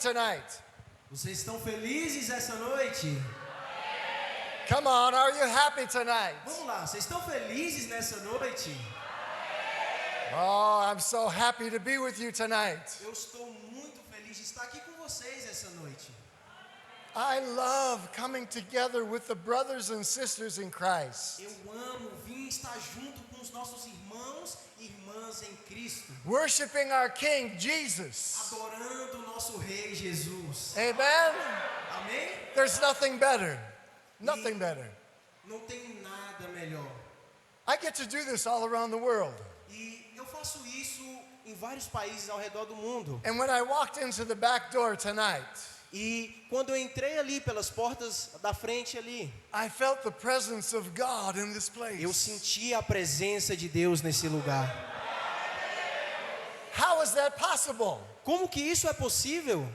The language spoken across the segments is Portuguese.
Tonight. Vocês estão felizes essa noite? Come on, are you happy tonight? Vamos lá, vocês estão felizes nessa noite? Oh, I'm so happy to be with you tonight. Eu estou muito feliz de estar aqui com vocês essa noite. I love coming together with the brothers and sisters in Christ. Eu amo vir estar junto com os nossos irmãos e irmãs em Cristo, Worshiping our King Jesus. adorando o nosso Rei Jesus. Amen? Amém? There's nothing better. Nothing better. Não tem nada melhor. I get to do this all around the world. E eu faço isso em vários países ao redor do mundo. And when I walked into the back door tonight, E quando eu entrei ali pelas portas da frente ali, I felt the presence of God in this place. eu senti a presença de Deus nesse lugar. How is that possible? Como que isso é possível?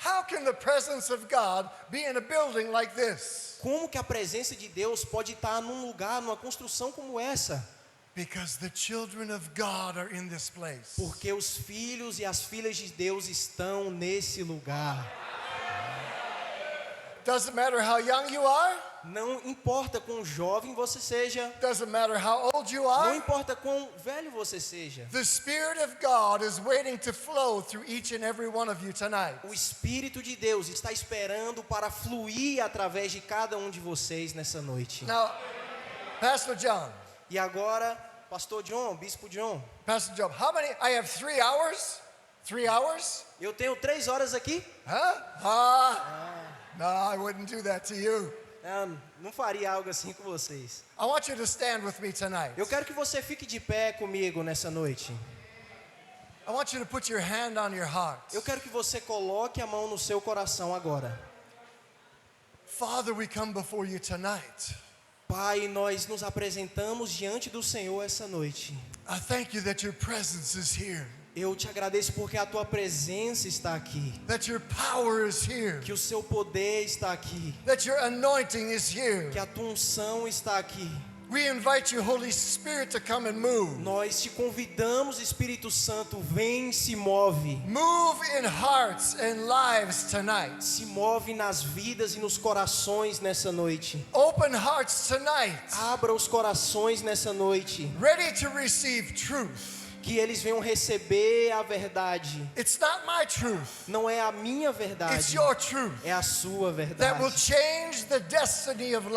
How can the presence of God be in a building like this? Como que a presença de Deus pode estar num lugar, numa construção como essa? Because the children of God are in this place. Porque os filhos e as filhas de Deus estão nesse lugar. Doesn't matter how young you are. Não importa quão jovem você seja, Doesn't matter how old you não are. importa quão velho você seja. The Spirit of God is waiting to flow through each and every one of you tonight. O Espírito de Deus está esperando para fluir através de cada um de vocês nessa noite. Now, Pastor John, E agora, Pastor John, Bispo John, Pastor John, how many? I have 3 hours. 3 hours? eu tenho 3 horas aqui. Huh? No, I wouldn't do that to you. Não faria algo assim com vocês. I want you to stand with me tonight. Eu quero que você fique de pé comigo nessa noite. I want you to put your hand on your heart. Eu quero que você coloque a mão no seu coração agora. Father, we come before you tonight. Pai, nós nos apresentamos diante do Senhor essa noite. I thank you that your presence is here. Eu te agradeço porque a tua presença está aqui, That your power is here. que o seu poder está aqui, That your anointing is here. que a tua unção está aqui. We invite you, Holy Spirit, to come and move. Nós te convidamos, Espírito Santo, vem, se move. Move in hearts and lives tonight. Se move nas vidas e nos corações nessa noite. Open hearts tonight, Abra os corações nessa noite, ready to receive truth. que eles venham receber a verdade. It's not my truth, Não é a minha it's verdade, your truth é a sua that will verdade, change the destiny of que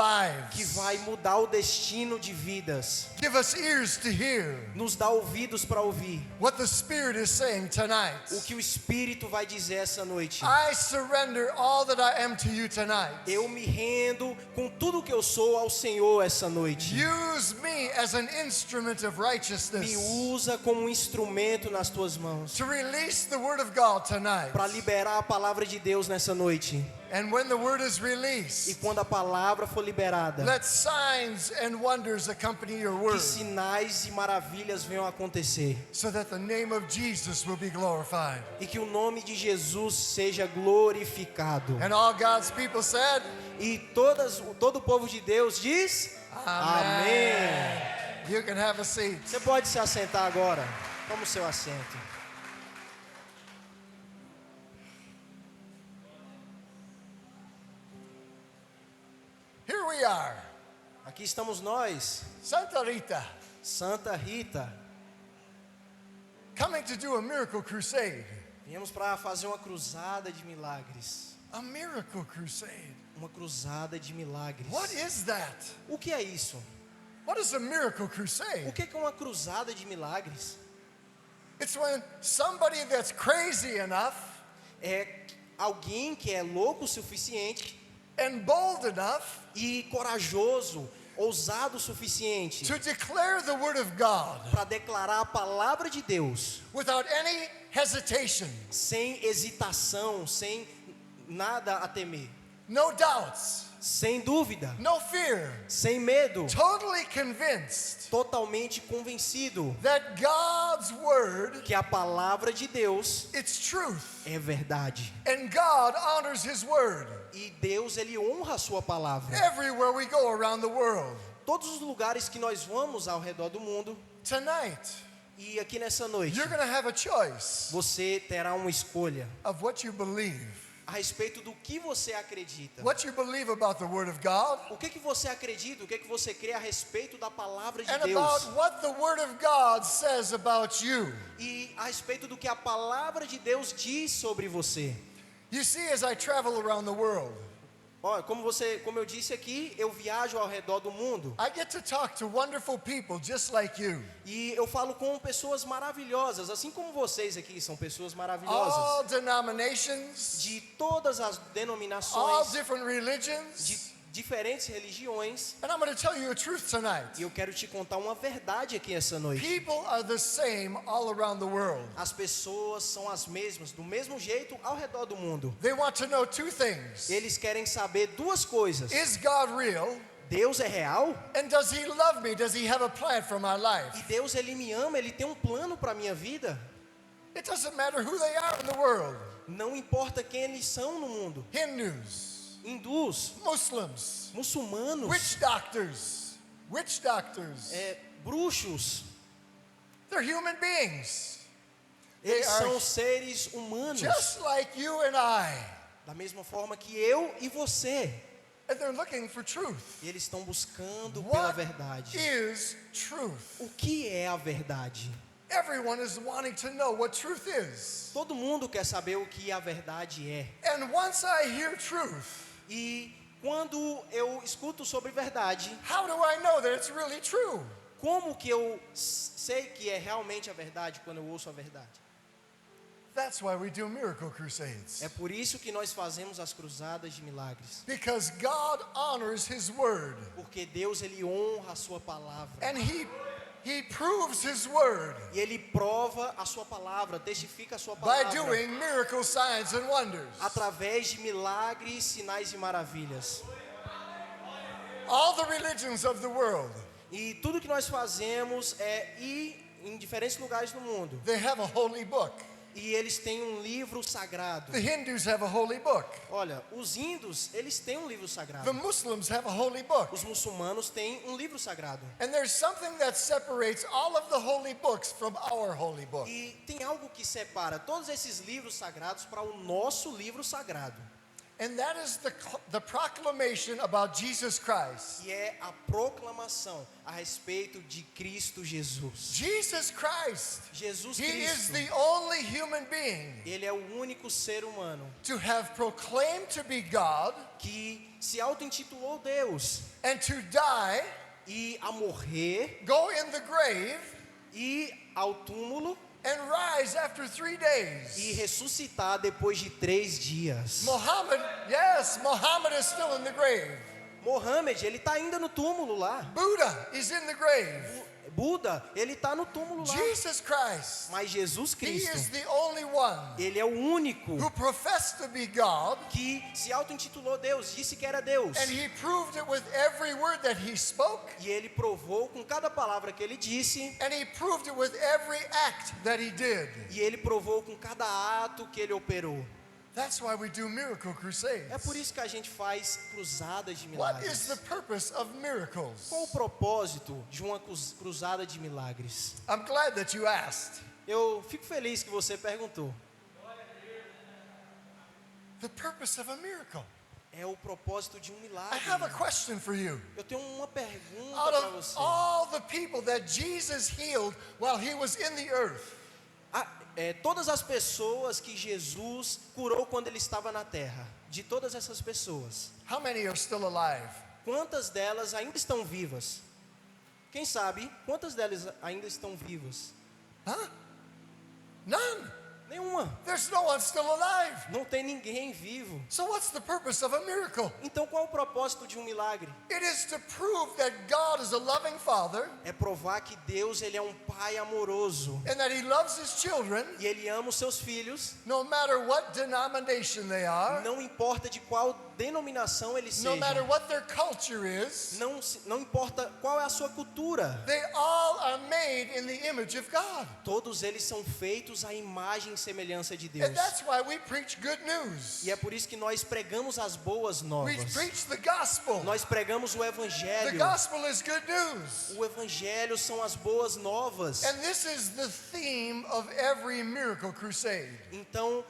lives. vai mudar o destino de vidas. Give us ears to hear Nos dá ouvidos para ouvir what the Spirit is saying tonight. o que o Espírito vai dizer essa noite. I surrender all that I am to you tonight. Eu me rendo com tudo que eu sou ao Senhor essa noite. Use me as an instrument of Me righteousness usa como um instrumento nas tuas mãos to release the word of God tonight. para liberar a palavra de Deus nessa noite. And when the word is E released, quando a palavra for liberada, let signs and wonders accompany your que word sinais e maravilhas venham acontecer so that the name of Jesus will be glorified. e que o nome de Jesus seja glorificado. And all God's people said, E todo o povo de Deus diz: Amém. You can have a seat. Você pode se assentar agora. Toma o seu assento. Here we are, Aqui estamos nós, Santa Rita, Santa Rita. coming to do a miracle crusade. Viemos para fazer uma cruzada de milagres. A miracle crusade. Uma cruzada de milagres. What is that? O que é isso? What is a miracle O crusade? que é uma cruzada de milagres? It's when somebody that's crazy enough É alguém que é louco o suficiente and bold enough e corajoso, ousado o suficiente to declare the word of God para declarar a palavra de Deus without any hesitation, sem hesitação, sem nada a temer, no doubts, sem dúvida, no fear, sem medo, totally convinced totalmente convencido that God's word, que a palavra de Deus it's truth, é verdade. and God honors his word E Deus, ele honra a sua palavra. everywhere we go around the world. Todos os lugares que nós vamos ao redor do mundo, Tonight, E aqui nessa noite, you're going to have a choice você terá uma escolha of what you believe. a respeito do que você acredita. What you believe about the Word of God O que você acredita, o que você crê a respeito da palavra de and Deus. about what the Word of God says about you. E a respeito do que a palavra de Deus diz sobre você. You see, as I travel around the world, Olha, como eu disse aqui, eu viajo ao redor do mundo. I get to talk to wonderful people just like you. E eu falo com pessoas maravilhosas, assim como vocês aqui são pessoas All maravilhosas. denominations, De todas as all denominações, different de religions. diferentes religiões. And I'm going to tell you a truth tonight. E eu quero te contar uma verdade aqui essa noite. People are the same all around the world. As pessoas são as mesmas, do mesmo jeito ao redor do mundo. They want to know two things. Eles querem saber duas coisas. Is God real? Deus é real? And does He love me? Does He have a plan for my E life? Deus, Ele me ama, Ele tem um plano para a minha vida? It doesn't matter who they are in the world. Não importa quem eles são no mundo. Hindus, Hindus, Muslims, muçulmanos, witch doctors. bruxos, They're human beings. They eles are são seres humanos. just like you and I. Da mesma forma que eu e você. And they're looking for truth. E eles estão buscando pela What verdade. is truth? O que é a verdade? Everyone is wanting to know what truth is. Todo mundo quer saber o que a verdade é. And once I hear truth, E quando eu escuto sobre verdade, how do I know that it's really true? como que eu sei que é realmente a verdade quando eu ouço a verdade? That's why we do miracle crusades. É por isso que nós fazemos as cruzadas de milagres. Because God honors His word. Porque Deus, Ele honra a sua palavra. And He proves His word E Ele prova a sua palavra, testifica a sua by palavra. doing miracle signs and wonders. Através de milagres, sinais e maravilhas. All the religions of the world, E tudo que nós fazemos é ir em diferentes lugares do mundo. they have a holy book. E eles têm um livro sagrado. The Hindus have a holy book. Olha, os índios, eles têm um livro sagrado. The Muslims have a holy book. Os muçulmanos têm um livro sagrado. And there's something that separates all of the holy books from our holy book. E tem algo que separa todos esses livros sagrados para o nosso livro sagrado. And that is the proclamation about Jesus Christ. Que é a proclamação a respeito de Cristo Jesus. Jesus Christ, Jesus He is Cristo, the only human being Ele é o único ser humano to have proclaimed to be God que se auto-intitulou Deus and to die, e a morrer, go in the grave, ir ao túmulo and rise after 3 days. e ressuscitar depois de 3 dias. Muhammad is still in the grave. Mohammed, ele está ainda no túmulo lá. Buddha is in the grave. Buda, ele está no túmulo lá. Jesus Christ, Mas Jesus He is Cristo, the only one Ele é o único who professed to be God, que se auto-intitulou Deus, disse que era Deus. and He proved it with every word that He spoke, E ele provou com cada palavra que ele disse, and He proved it with every act that He did. e ele provou com cada ato que ele operou. That's why we do miracle crusades. É por isso que a gente faz cruzadas de What is milagres. the purpose of miracles? Qual o propósito de uma cruzada de milagres? I'm glad that you asked. Eu fico feliz que você perguntou. The purpose of a miracle. É o propósito de um I milagre. have a question for you. Eu tenho uma pergunta Out para of você. all the people that Jesus healed while He was in the earth, Todas as pessoas que Jesus curou quando ele estava na terra, de todas essas pessoas, how many are still alive? quantas delas ainda estão vivas? Quem sabe, quantas delas ainda estão vivas? Huh? None. Nenhuma. There's no one still alive. Não tem ninguém vivo. So what's the purpose of a miracle? Então qual o propósito de um milagre? It is to prove that God is a loving Father É provar que Deus, ele é um pai amoroso and that He loves His children e ele ama os seus filhos, no matter what denomination they are, não importa de qual denominação eles no matter sejam, what their culture is. não importa qual é a sua cultura. They all are made in the image of God. Todos eles são feitos à imagem e semelhança de Deus. And that's why we preach good news. E é por isso que nós pregamos as boas We novas. preach the gospel. Nós pregamos o The evangelho. gospel is good news. O evangelho são as boas novas. And this is the theme of every miracle crusade. Então,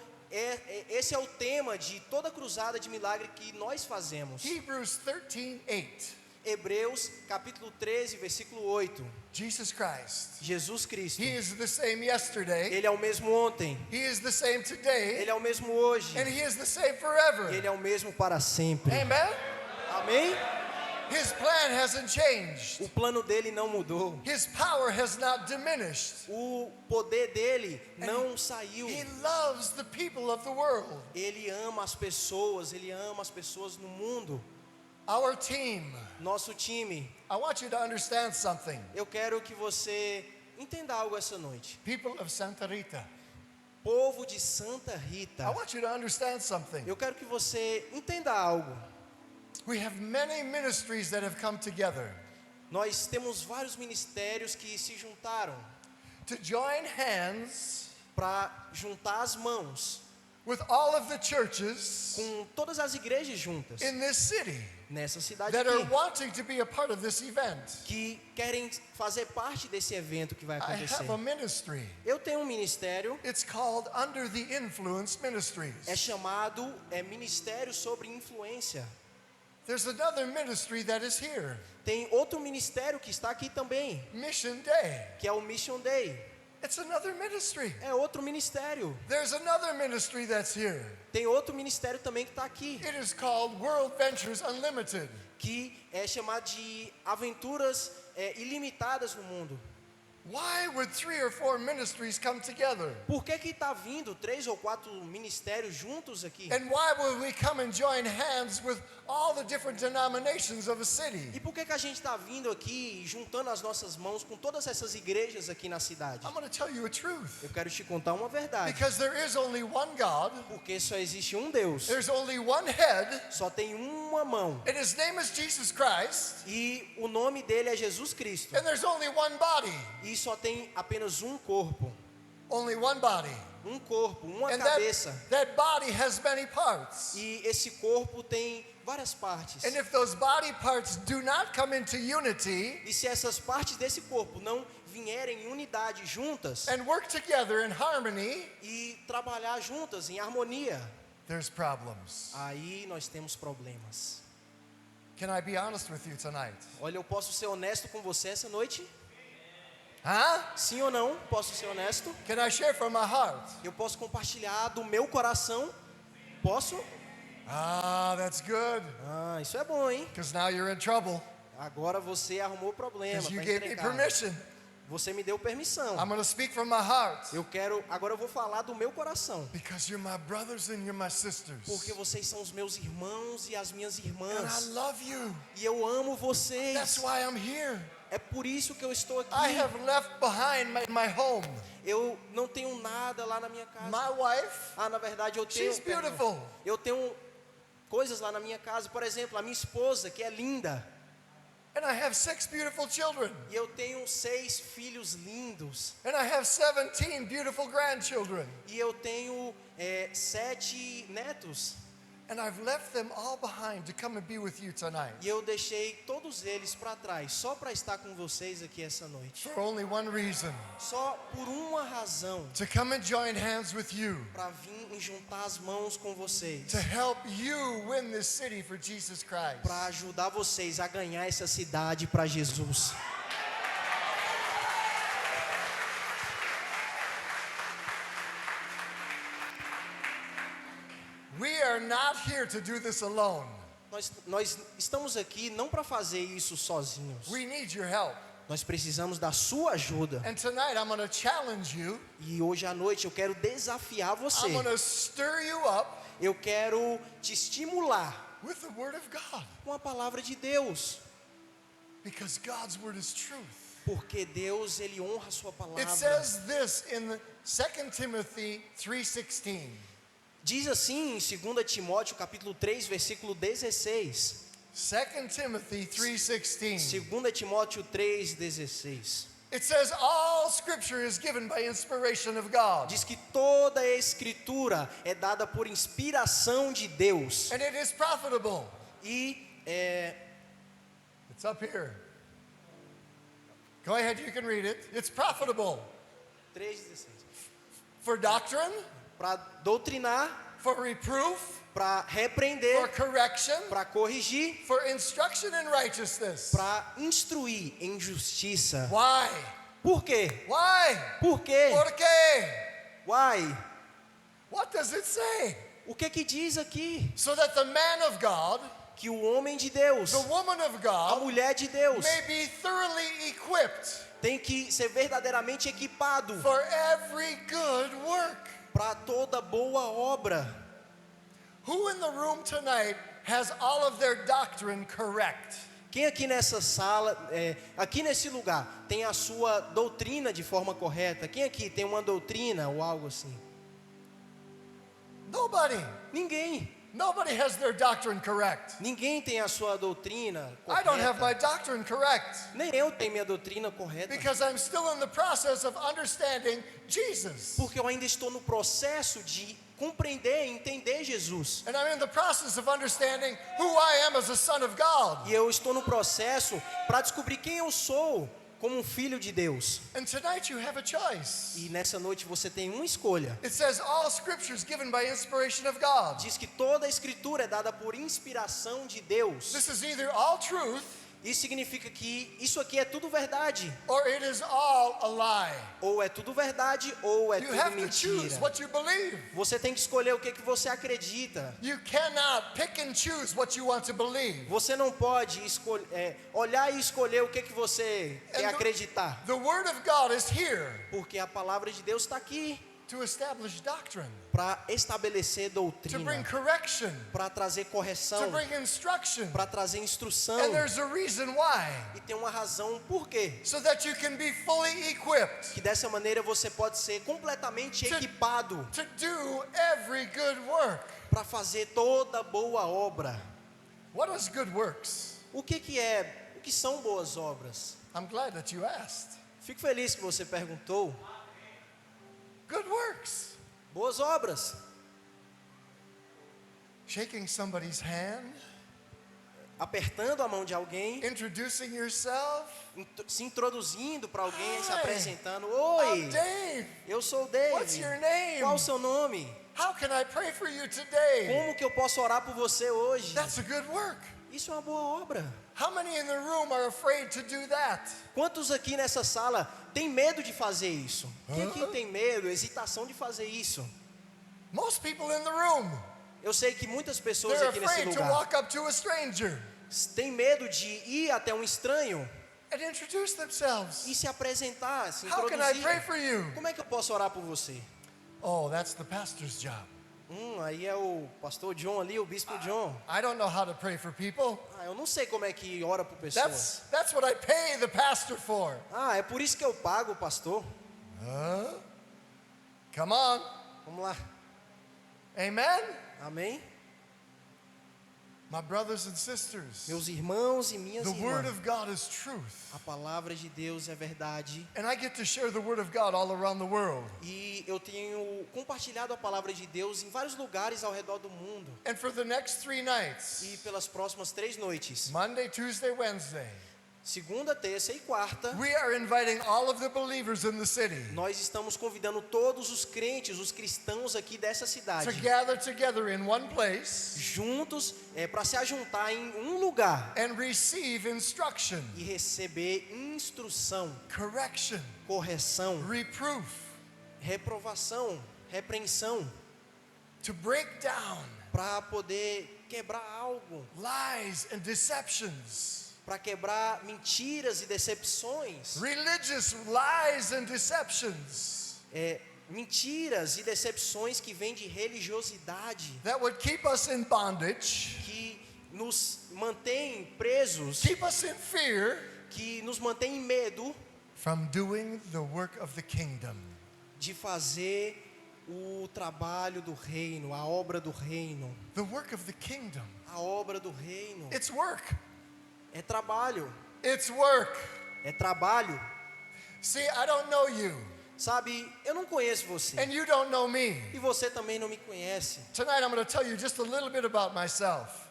esse é o tema de toda cruzada de milagre que nós fazemos. Hebrews 13:8. Hebreus capítulo 13, versículo 8. Jesus Christ. Jesus Cristo. He is the same yesterday. Ele é o mesmo ontem. He is the same today. Ele é o mesmo hoje. And he is the same forever. Ele é o mesmo para sempre. Amen? Amém? His plan hasn't changed. O plano dele não mudou. His power has not diminished. O poder dele não saiu. He loves the people of the world. Ele ama as pessoas. Ele ama as pessoas no mundo. Our team. Nosso time. I want you to understand something. Eu quero que você entenda algo essa noite. People of Santa Rita. Povo de Santa Rita. I want you to understand something. Eu quero que você entenda algo. We have many ministries that have come together Nós temos vários ministérios que se juntaram to join hands para juntar as mãos with all of the churches com todas as igrejas juntas in this city nessa cidade that are aqui, wanting to be a part of this event. que querem fazer parte desse evento que vai I acontecer. have a ministry. Eu tenho um ministério, It's called Under the Influence Ministries. é chamado Ministério sobre Influência. There's another ministry that is here, Tem outro ministério que está aqui também, Mission Day. que é o Mission Day. It's another ministry. É outro ministério. There's another ministry that's here. Tem outro ministério também que está aqui, It is called World Ventures Unlimited. que é chamado de Aventuras Ilimitadas no Mundo. Why would 3 or 4 ministries come together? Por que está vindo 3 ou 4 ministérios juntos aqui? And why would we come and join hands with all the different denominations of a city? E por que a gente está vindo aqui, juntando as nossas mãos com todas essas igrejas aqui na cidade? I'm going to tell you a truth. Eu quero te contar uma verdade. Because there is only one God, Porque só existe um Deus, there's only one head, só tem uma mão. and his name is Jesus Christ, E o nome dele é Jesus Cristo. and there's only one body. E só tem apenas um corpo. Only one body. Um corpo, uma And cabeça. that body has many parts. E esse corpo tem várias partes. And if those body parts do not come into unity E se essas partes desse corpo não vierem em unidade juntas and work together in harmony, e trabalhar juntas em harmonia, there's problems. aí nós temos problemas. Can I be honest with you tonight? Olha, eu posso ser honesto com você essa noite? Huh? Sim ou não? Posso ser honesto? Can I share from my heart? Eu posso compartilhar do meu coração? Posso? Ah, that's good. Ah, isso é bom, hein? Because now you're in trouble. Agora você arrumou problema Because you para gave me entregar. permission. Você me deu permissão. I'm going to speak from my heart. Agora eu vou falar do meu coração. Because you're my brothers and you're my sisters. Porque vocês são os meus irmãos e as minhas And I irmãs. love you. E eu amo That's vocês. why I'm here. É por isso que eu estou aqui. I have left behind my home. Eu não tenho nada lá na minha casa. My wife, Ah, na verdade eu tenho. she's beautiful. Eu tenho coisas lá na minha casa. Por exemplo, a minha esposa, que é linda. And I have 6 beautiful children. E eu tenho 6 filhos lindos. And I have 17 beautiful grandchildren. E eu tenho 7 netos. And I've left them all behind to come and be with you tonight. E eu deixei todos eles para trás, só para estar com vocês aqui essa noite. For only one reason. Só por uma razão. To come and join hands with you. Para vir e juntar as mãos com vocês. To help you win this city for Jesus Christ. Para ajudar vocês a ganhar essa cidade para Jesus. We are not here to do this alone. Nós estamos aqui não para fazer isso sozinhos. We need your help. Nós precisamos da sua ajuda. And tonight I'm going to challenge you. E hoje à noite eu quero desafiar você. I'm going to stir you up Eu quero te estimular with the Word of God. com a palavra de Deus. Because God's Word is truth. Porque Deus, Ele honra a sua palavra. It says this in 2 Timothy 3:16. Diz assim em 2 Timóteo capítulo 3, versículo 16. 2 Timothy 3:16. 2 Timóteo 3, 16. It says all scripture is given by inspiration of God. Diz que toda a escritura é dada por inspiração de Deus. And it is profitable. E It's up here. Go ahead, you can read it. It's profitable 3:16. for doctrine, Para doutrinar, for reproof, para for repreender, correction, para corrigir, for instruction in righteousness. para instruir em justiça. Why? Por quê? Why? Por quê? Por quê? Why? What does it say? O que diz aqui? So that the man of God, Que o homem de Deus, the woman of a God, mulher de Deus, may be thoroughly equipped tem que ser verdadeiramente equipado for every good work. para toda boa obra. Who in the room tonight has all of their doctrine correct? Quem aqui nessa sala, aqui nesse lugar, tem a sua doutrina de forma correta? Quem aqui tem uma doutrina ou algo assim? Nobody. Ninguém. Nobody has their doctrine correct. Ninguém tem a sua doutrina I don't have my correta. doctrine correct Nem eu tenho minha doutrina correta. because I'm still in the process of understanding Jesus. Porque eu ainda estou no processo de compreender e entender Jesus. And I'm in the process of understanding who I am as a son of God. E eu estou no processo para descobrir quem eu sou como um filho de Deus. And tonight you have a choice. E nessa noite você tem uma escolha. It says all scripture is given by inspiration of God. Diz que toda a escritura é dada por inspiração de Deus. This is either all truth Isso significa que isso aqui é tudo verdade. or it is all a lie. Ou é tudo verdade ou é You tudo have to choose mentira. what you believe. Você tem que escolher o que você acredita. You cannot pick and choose what you want to believe. Você não pode olhar e escolher o que você quer And acreditar. The Word of God is here Porque a palavra de Deus está aqui to establish doctrine, para estabelecer to bring doutrina, correction, para trazer to correção, bring instruction. para trazer instrução. And there's a reason why, E tem uma razão por quê. so that you can be fully equipped Que dessa maneira você pode ser completamente To- equipado to do every good work. para fazer toda boa obra. What is good works? O que são boas obras? I'm glad that you asked. Fico feliz que você perguntou. Good works. Boas obras. Shaking somebody's hand, Apertando a mão de alguém, introducing yourself. se introduzindo para alguém, se Hi. apresentando. I'm Oi, Dave. eu sou o What's David. your name? Qual o seu nome? How can I pray for you today? Como que eu posso orar por você hoje? That's a good work. Isso é uma boa obra. How many in the room are afraid to do that? Quantos aqui nessa sala tem medo de fazer isso? Quem aqui tem medo, hesitação de fazer isso? Most people in the room, Eu sei que muitas pessoas they're aqui nesse afraid to lugar walk up to a stranger têm medo de ir até um estranho and introduce themselves. e se apresentar, se How can I pray introduzir. for you? Como é que eu posso orar por você? Oh, that's the pastor's job. Aí é o pastor John ali, o bispo John. I don't know how to pray for people. Eu não sei como é que ora por pessoas. That's what I pay the pastor for. É por isso que eu pago o pastor. Come on. Vamos lá. Amen? Amém? My brothers and sisters, Meus irmãos e minhas the Word irmãs. of God is truth. A palavra de Deus é verdade. And I get to share the Word of God all around the world. E eu tenho compartilhado a palavra de Deus em vários lugares ao redor do mundo. And for the next 3 nights, E pelas próximas 3 noites, Monday, Tuesday, Wednesday, segunda, terça e quarta, we are inviting all of the believers in the city nós estamos convidando todos os crentes, os cristãos aqui dessa to cidade, gather together in one place juntos para se ajuntar em um lugar and receive instruction, e receber instrução, correction, correção, reproof, reprovação, repreensão, to break down para poder quebrar algo, lies and deceptions, para quebrar mentiras e decepções, religious lies and deceptions mentiras e decepções que vêm de religiosidade, that would keep us in bondage, que nos mantém presos, keep us in fear que nos mantém em medo from doing the work of the kingdom. de fazer o trabalho do reino, a obra do reino. The work of the kingdom. A obra do reino It's work. é trabalho, It's work. é trabalho. See, I don't know you, Sabe, eu não conheço você. and you don't know me. E você também não me conhece. Tonight, I'm going to tell you just a little bit about myself.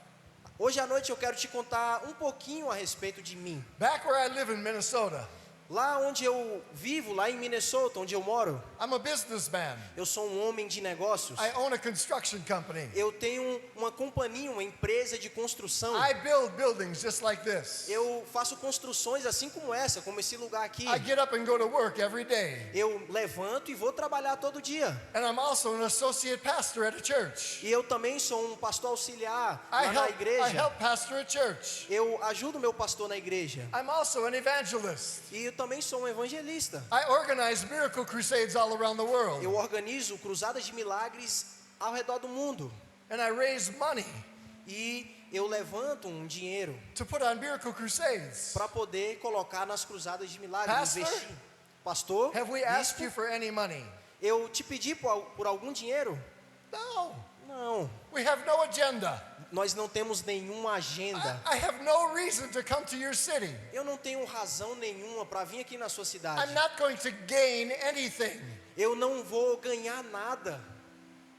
Hoje à noite eu quero te contar um pouquinho a respeito de mim. Back where I live in Minnesota, Lá onde eu vivo, lá em Minnesota, onde eu moro, I'm a businessman. eu sou um homem de negócios. I own a construction company. Eu tenho uma companhia, uma empresa de construção. I build buildings just like this. Eu faço construções assim como essa, como esse lugar aqui. I get up and go to work every day. Eu levanto e vou trabalhar todo dia. And I'm also an associate pastor at a church. E eu também sou um pastor auxiliar I lá na help igreja. pastor a church. Eu ajudo meu pastor na igreja. I'm also an evangelist. E eu também sou um evangelista. I organize miracle crusades all around the world. Eu organizo cruzadas de milagres ao redor do mundo. And I raise money E eu levanto um dinheiro to put on miracle crusades. para poder colocar nas cruzadas de milagres. Pastor? Investir. Pastor, Have we asked bispo, you for any money? eu te pedi por algum dinheiro? No. Não. We have no agenda. Nós não temos nenhuma agenda. I have no reason to come to your city. Eu não tenho razão nenhuma para vir aqui na sua cidade. I'm not going to gain anything. Eu não vou ganhar nada.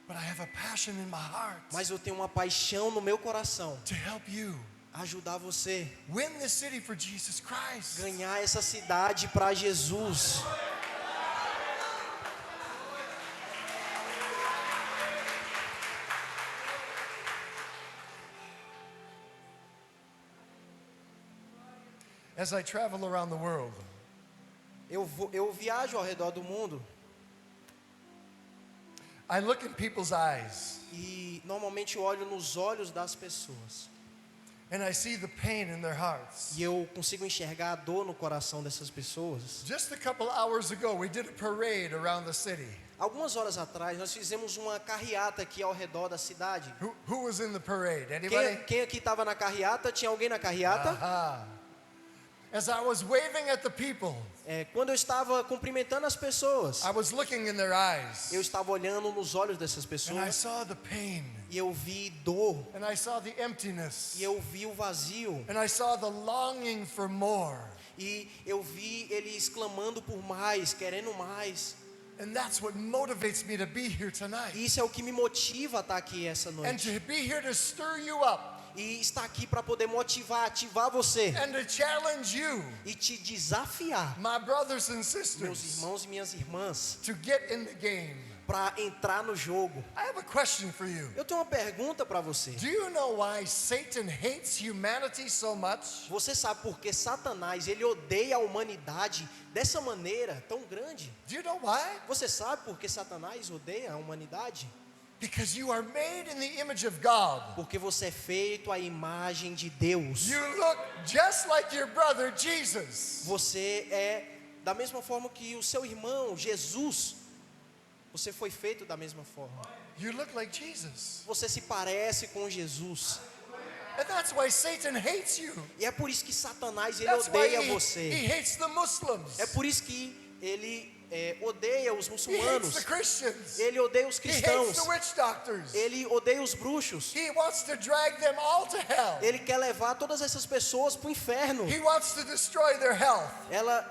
But I have a passion in my heart Mas eu tenho uma paixão no meu coração. to help you Ajudar você win this city for Jesus Christ. ganhar essa cidade para Jesus. As I travel around the world, Eu viajo ao redor do mundo I look in people's eyes e normalmente eu olho nos olhos das pessoas. and I see the pain in their hearts. E eu consigo enxergar a dor no coração dessas pessoas. Just a couple hours ago, we did a parade around the city. Algumas horas atrás, nós fizemos uma carreata aqui ao redor da cidade. Who was in the parade? Anybody? Quem aqui estava na carreata? Tinha alguém na carreata? Aha. As I was waving at the people, Quando eu estava cumprimentando as pessoas, I was looking in their eyes eu estava olhando nos olhos dessas and I pessoas saw the pain e eu vi dor, and I saw the emptiness e eu vi o vazio, and I saw the longing for more. e eu vi eles clamando por mais, querendo mais. And that's what motivates me to be here tonight. E isso é o que me motiva a estar aqui essa And noite. to be here to stir you up E estar aqui para poder motivar, ativar você and to challenge you, e te desafiar, my brothers and meus sisters, irmãos e minhas irmãs, to get in the game. para entrar no jogo. I have a question for you. Eu tenho uma pergunta para você. Do you know why Satan hates humanity so much? Você sabe por que Satanás ele odeia a humanidade dessa maneira tão grande? Do you know why? Você sabe por que Satanás odeia a humanidade? Because you are made in the image of God. Porque você é feito à imagem de Deus. You look just like your brother Jesus. Você é da mesma forma que o seu irmão Jesus. Você foi feito da mesma forma. You look like Jesus. Você se parece com Jesus. And that's why Satan hates you. E é por isso que Satanás ele That's why odeia he você. hates the Muslims. É por isso que ele odeia os He hates muçulmanos. the Christians. Ele odeia os He hates cristãos. the witch doctors. Ele odeia os bruxos. He wants to drag them all to hell. Ele quer levar todas essas pessoas para o inferno. He wants to destroy their health.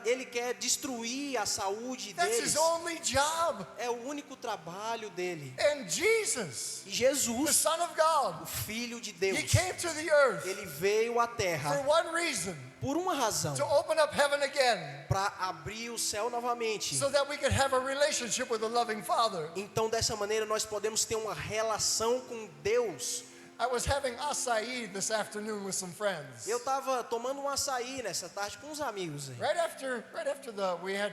Ele quer destruir a saúde That's deles. his only job. É o único trabalho dele. And Jesus, E the Jesus, Son of o God, Filho de he Deus, came to the earth ele veio à for terra one reason, por uma razão, to open up heaven again, para abrir o céu novamente. so that we could have a relationship with a loving Father. Então, dessa maneira, nós podemos ter uma relação com Deus. I was having acai this afternoon with some friends. Eu estava tomando um açaí nessa tarde com uns amigos. Aí. Right after we had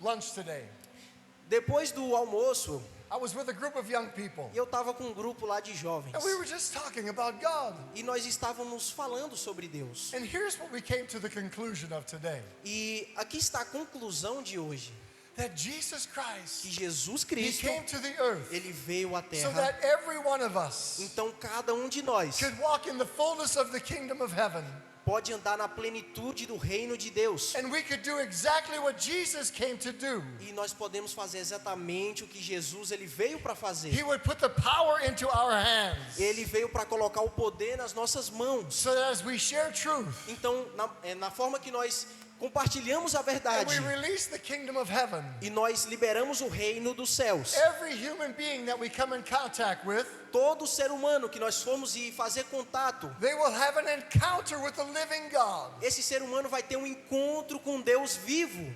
lunch today. Depois do almoço, I was with a group of young people, eu estava com um grupo lá de jovens. and we were just talking about God. E nós estávamos falando sobre Deus. And here's what we came to the conclusion of today: E aqui está a conclusão de hoje. that Jesus Christ, Que Jesus he Cristo, came to the earth ele veio à so terra. that every one of us Então, cada um de nós could walk in the fullness of the kingdom of heaven, pode andar na plenitude do reino de Deus. and we could do exactly what Jesus came to do. E nós podemos fazer exatamente o que Jesus ele veio para He fazer. would put the power into our hands, Ele veio para colocar o poder nas nossas mãos. so that as we share truth, Então, na forma que nós compartilhamos a and verdade we release the kingdom of heaven. e nós liberamos o reino dos céus. Every human being that we come in contact with, Todo ser humano que nós formos e fazer contato, they will have an encounter with the living God. esse ser humano vai ter um encontro com Deus vivo.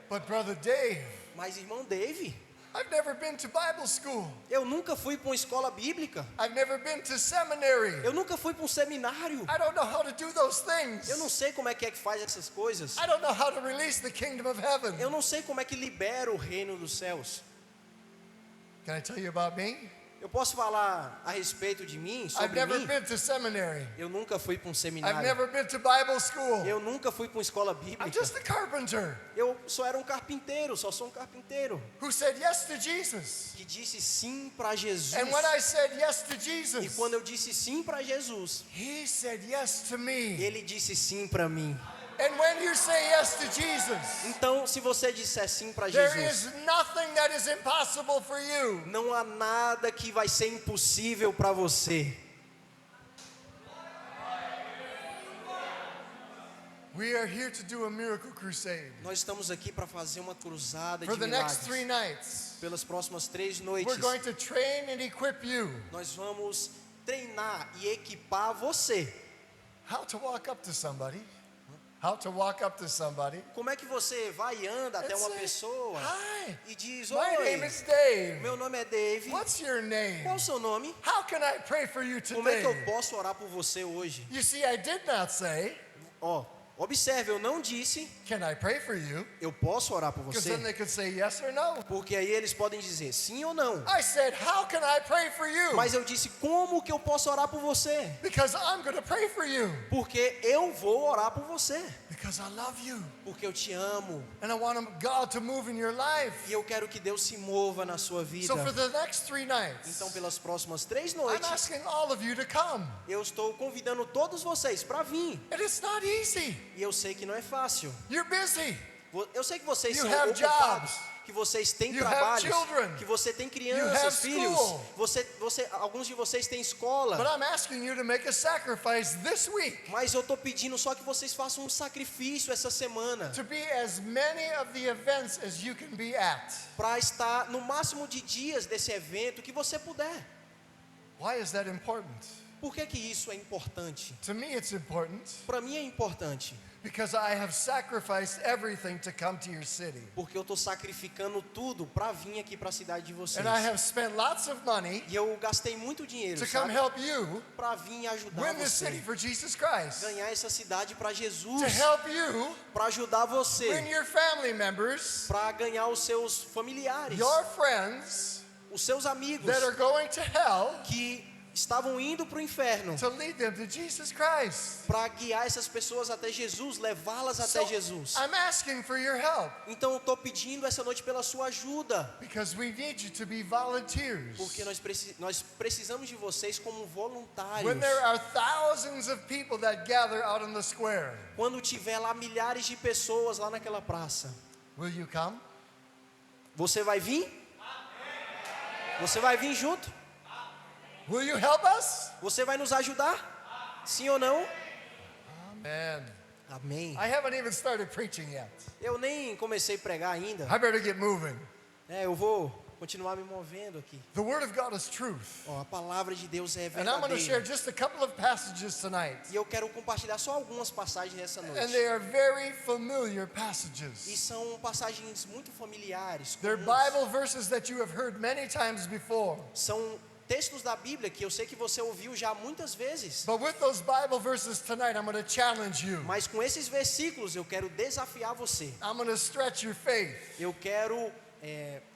But Brother Dave, Mas irmão Dave, I've never been to Bible school. eu nunca fui para uma escola bíblica. I've never been to seminary. Eu nunca fui para um seminário. I don't know how to do those things. Eu não sei como é que faz essas coisas. I don't know how to release the kingdom of heaven. Eu não sei como é que libera o reino dos céus. Can I tell you about me? Eu posso falar a respeito de mim, I've sobre never mim? been to seminary. Eu nunca fui para um I've seminário. never been to Bible school. Eu nunca fui para uma escola I'm bíblica. just a carpenter Eu só era um carpinteiro, só sou um carpinteiro. who said yes to Jesus. Que disse sim para Jesus. And when I said yes to E Jesus, quando eu disse sim para Jesus, He said yes to me. Ele disse sim para mim. And when you say yes to Jesus, Então, se você disser sim para there Jesus, is nothing that is impossible for you. não há nada que vai ser impossível para você. We are here to do a miracle crusade. Nós estamos aqui para fazer uma cruzada For de the next 3 milagres. nights, Pelas próximas 3 we're noites, going to train and equip you nós vamos treinar e equipar você. how to walk up to somebody. How to walk up to somebody. Como é que você vai e anda até and uma say, pessoa Hi, e diz: my oi, name is Dave. meu nome é Dave. What's your name? Qual o seu nome? How can I pray for you Como é que eu today? posso orar por você hoje? You see, I did not say, Ó, observe, eu não disse can I pray for you? eu posso orar por Because você, then they could say yes or no. porque aí eles podem dizer sim ou não. I said, how can I pray for you? Mas eu disse como que eu posso orar por você? Because I'm going to pray for you. Porque eu vou orar por você, Because I love you. porque eu te amo And I want God to move in your life. e eu quero que Deus se mova na sua vida. So for the next 3 nights, Então, pelas próximas 3 I'm noites, asking all of you to come. eu estou convidando todos vocês para vir. And it's not easy. E eu sei que não é fácil. You're busy. Eu sei que vocês You são have ocupados, jobs. que vocês têm You have trabalhos, children. que você tem You crianças, have filhos. school. Alguns de vocês têm But escola. I'm asking you to make a sacrifice this week Mas eu estou pedindo só que vocês façam um sacrifício essa semana to be as many of the events as you can be at. para estar no máximo de dias desse evento que você puder. Why is that important? Por que isso é importante? To me, it's important Para mim é importante, because I have sacrificed everything to come to your city. porque eu estou sacrificando tudo para vir aqui para a cidade de vocês. And I have spent lots of money E eu gastei muito dinheiro, to come sabe? help you Para vir ajudar win this city você, for Jesus Christ. ganhar essa cidade para To Jesus, help you para ajudar win você, your family members, para ganhar os seus familiares, your friends os seus amigos that are going to hell, que estavam indo para o inferno, to lead them to Jesus Christ. para guiar essas pessoas até Jesus, levá-las até So Jesus. I'm asking for your help Então eu estou pedindo essa noite pela sua ajuda, because we need you to be volunteers. porque nós precisamos de vocês como voluntários. When there are thousands of people that gather out in the square, Quando tiver lá milhares de pessoas lá naquela praça, will you come? você vai vir? Você vai vir junto? Will you help us? Você vai nos ajudar? Sim ou não? Amen. Amém. I haven't even started preaching yet. Eu nem comecei a pregar ainda. I better get moving. Eu vou continuar me movendo aqui. The Word of God is truth. A palavra de Deus é And I'm going to share verdadeira. just a couple of passages tonight. E eu quero compartilhar só algumas passagens nessa And noite. they are very familiar E passages. são passagens muito familiares. They're comuns. Bible verses that you have heard many times before. São textos da Bíblia que eu sei que você ouviu já muitas vezes. But with those Bible verses tonight, I'm going to challenge you. Mas com esses versículos eu quero desafiar você. I'm going to stretch your faith.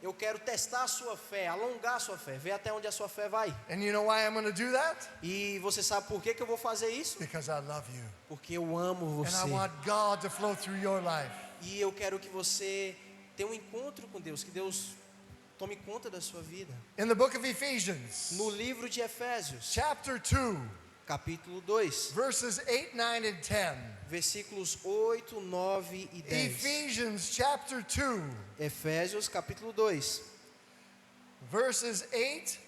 Eu quero testar a sua fé, alongar a sua fé, ver até onde a sua fé vai. And you know why I'm going to do that? E você sabe por que eu vou fazer isso? Because I love you. Porque eu amo And I você. want God to flow through your life. E eu quero que você tenha um encontro com Deus, que Deus tome conta da sua vida. In the book of Ephesians, No livro de Efésios, chapter 2, capítulo 2, verses 8, 9, and 10. versículos 8, 9 e 10. Ephesians chapter 2, Efésios, capítulo 2, verses 8,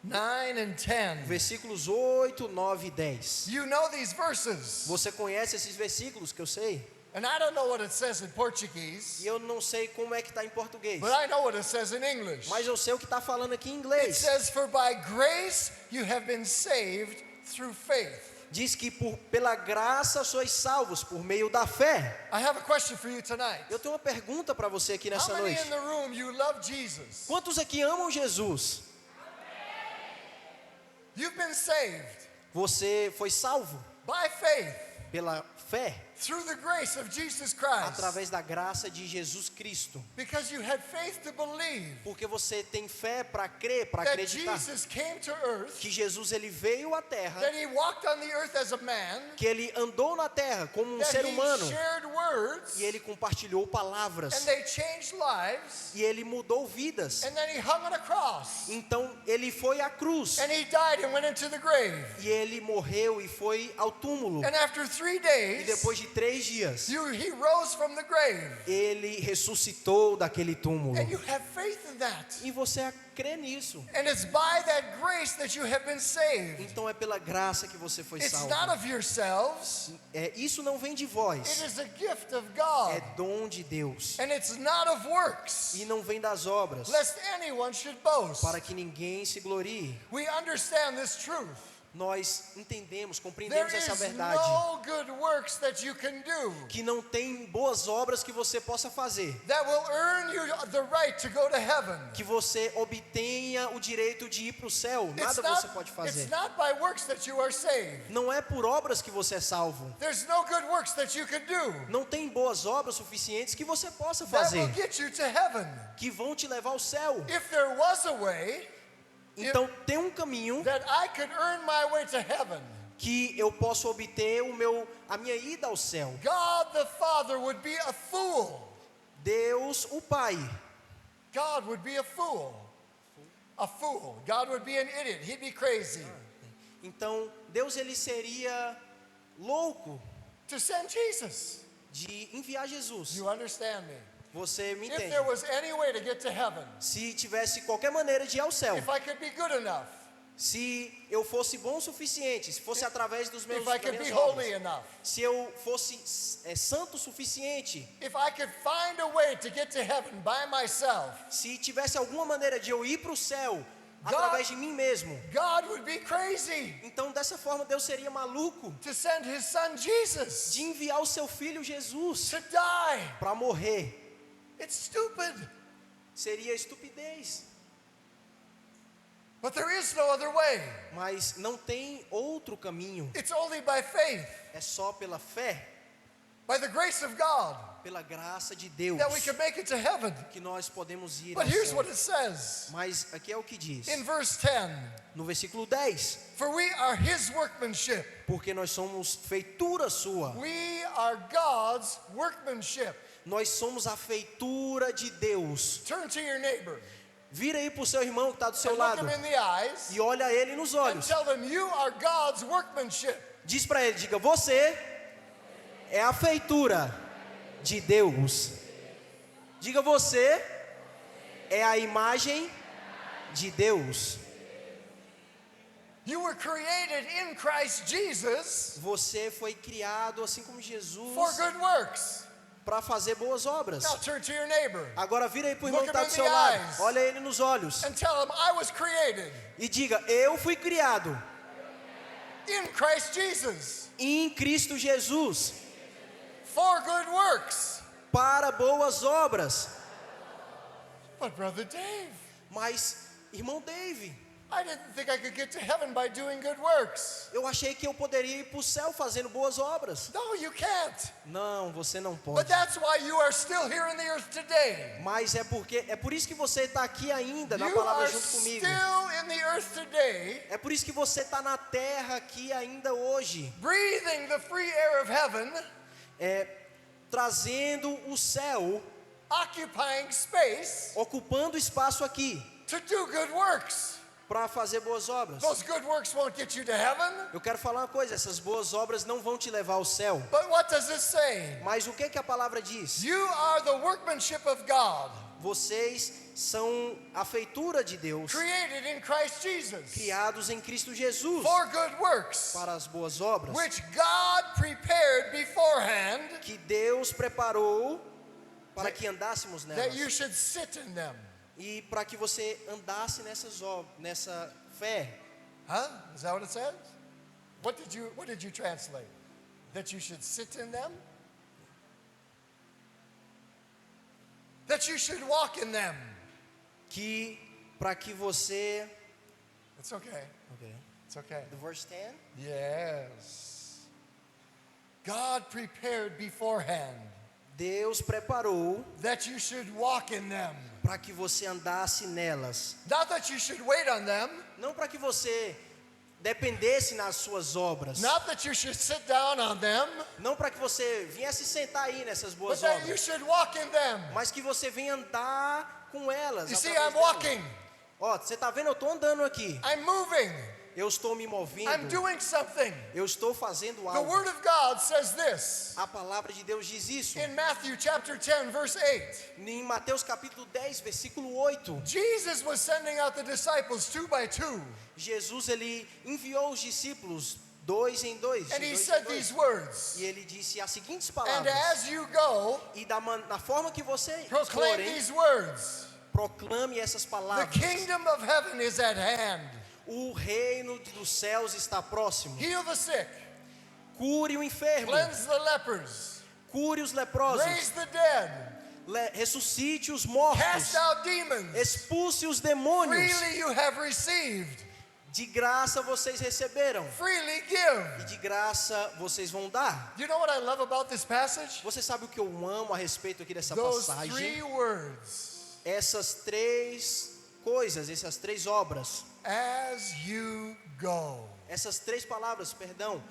9, and 10. versículos 8, 9 e 10. You know these verses. Você conhece esses versículos que eu sei? And I don't know what it says in Portuguese, E eu não sei como é que está em português. but I know what it says in English. Mas eu sei o que está falando aqui em It inglês. says, "For by grace you have been saved through faith." Diz que pela graça sois salvos por meio da fé. I have a question for you tonight. Eu tenho uma pergunta para você aqui How nessa many noite. in the room you love Jesus? Quantos aqui amam Jesus? You've been saved Você foi salvo by faith pela fé, through the grace of Jesus Christ, através da graça de Jesus Cristo. because you had faith to believe Porque você tem fé para crer, para that acreditar Jesus came to earth, que Jesus ele veio à terra, that he walked on the earth as a man, que ele andou na terra como um that ser he humano shared words, e ele compartilhou palavras and they changed lives, e ele mudou vidas. and then he hung on a cross, Então ele foi à cruz and he died and went into the grave. e ele morreu e foi ao túmulo. And after 3 E days, depois de 3 dias he rose from the grave. ele ressuscitou daquele túmulo. And you have faith in that. E você crê nisso. And it's by that grace that you have been saved. Então é pela graça que você foi It's salvo. not of yourselves. Isso não vem de It vós, is a gift of God. é dom de Deus. And it's not of works, E não vem das obras, lest anyone should boast. para que ninguém se glorie. We understand this truth. Nós entendemos, There compreendemos essa is verdade. no good works that you can do Que não tem boas obras que você possa fazer, that will earn you the right to go to heaven. que você obtenha o direito de ir para o céu. Nada você pode It's fazer. not by works that you are saved. Não é por obras que você é salvo. There's no good works that you can do Não tem boas obras suficientes que você possa that will fazer, get you to heaven. que vão te levar ao céu. If there was a way Então tem um caminho that I could earn my way to heaven, que eu posso obter a minha ida ao céu. God the Father would be a fool. Deus, o Pai, God would be a fool. A fool. God would be an idiot. He'd be crazy então Deus ele seria louco to send Jesus. de enviar Jesus. You understand me? Você me If entende? there was any way to get to heaven, Se tivesse qualquer maneira de ir ao céu, if I could be good enough, se eu fosse bom o suficiente, se fosse através dos meus if I das could be minhas holy obras, enough, se eu fosse santo o suficiente, if I could find a way to get to heaven by myself, se tivesse alguma maneira de eu ir para o céu através de mim mesmo, God would be crazy então dessa forma Deus seria maluco to send his son Jesus de enviar o seu filho Jesus to die. para morrer. It's stupid. Seria estupidez. But there is no other way. Mas não tem outro caminho. It's only by faith, É só pela fé, by the grace of God, pela graça de Deus, that we can make it to heaven. que nós podemos ir But ao here's céu. what it says Mas aqui é o que diz. in verse 10. No versículo 10. For we are his workmanship. Porque nós somos feitura sua. We are God's workmanship. Nós somos a feitura de Deus. Turn to your neighbor Vira aí para o seu irmão que está do seu and look lado him in the eyes e olha ele nos and olhos. tell them you are God's workmanship. Diz para ele, diga, você é a feitura de Deus. Diga, você é a imagem de Deus. You were created in Christ Jesus Você foi criado assim como Jesus for good works. para fazer boas obras. Now turn to your neighbor Agora vira aí para o irmão Look que está him do in seu the lado. eyes. Olha ele nos olhos and tell him I was created e diga, eu fui criado in Christ Jesus em Cristo Jesus for good works. para boas obras. But Brother Dave, Mas, irmão Dave, I didn't think I could get to heaven by doing good works. eu achei que eu poderia ir para o céu fazendo boas obras. No, you can't. Não, você não But pode. that's why you are still here in the earth today. Mas é por isso que você está aqui ainda na You palavra are junto comigo. still in the earth today, É por isso que você está na terra aqui ainda hoje, breathing the free air of heaven, trazendo o céu, occupying space ocupando espaço aqui to do good works. para fazer boas obras. Those good works won't get you to heaven, Eu quero falar uma coisa, essas boas obras não vão te levar ao céu. but what does it say? Mas o que a palavra diz? You are the workmanship of God. vocês são a feitura de Deus, created in Christ Jesus criados em Cristo Jesus, for good works, para as boas obras, which God prepared beforehand que Deus preparou para que andássemos that you nelas, should sit in them. e para que você andasse nessa fé. Huh? Is that what it says? What did you translate? That you should sit in them? That you should walk in them. Que para que você, It's okay. It's okay. the verse 10, Yes. God prepared beforehand Deus preparou that you should walk in them. para que você andasse nelas, Not that you should wait on them. não para que você dependesse nas suas obras, Not that you should sit down on them. não para que você viesse sentar aí nessas But boas that you obras, should walk in them. mas que você venha andar com elas. You see, através I'm delas. walking. Ó, você está vendo? Eu estou andando aqui. I'm moving. Eu estou me I'm movendo. doing something. Eu estou fazendo The algo. Word of God says this A palavra de Deus diz isso. in Matthew chapter 10, verse 8. Em Mateus capítulo 10, versículo 8. Jesus was sending out the disciples two by two. Jesus, ele enviou os discípulos dois em dois. And de he dois em said dois. these words. E ele disse as seguintes And palavras. as you go, E da forma que vocês proclaim forem, these words. proclame essas The palavras. kingdom of heaven is at hand. O reino dos céus está próximo. Heal the sick. Cure o enfermo. Cleanse the lepers. Cure os leprosos. Raise the dead. Ressuscite os Cast mortos. out demons. Expulse os demônios. Freely you have received. De graça vocês receberam. Freely E give. de graça vocês vão dar. You know what I love about this passage? Você sabe o que eu amo a respeito aqui dessa Those passagem? three words. Essas três coisas, essas três obras. As you go. Essas três palavras, perdão,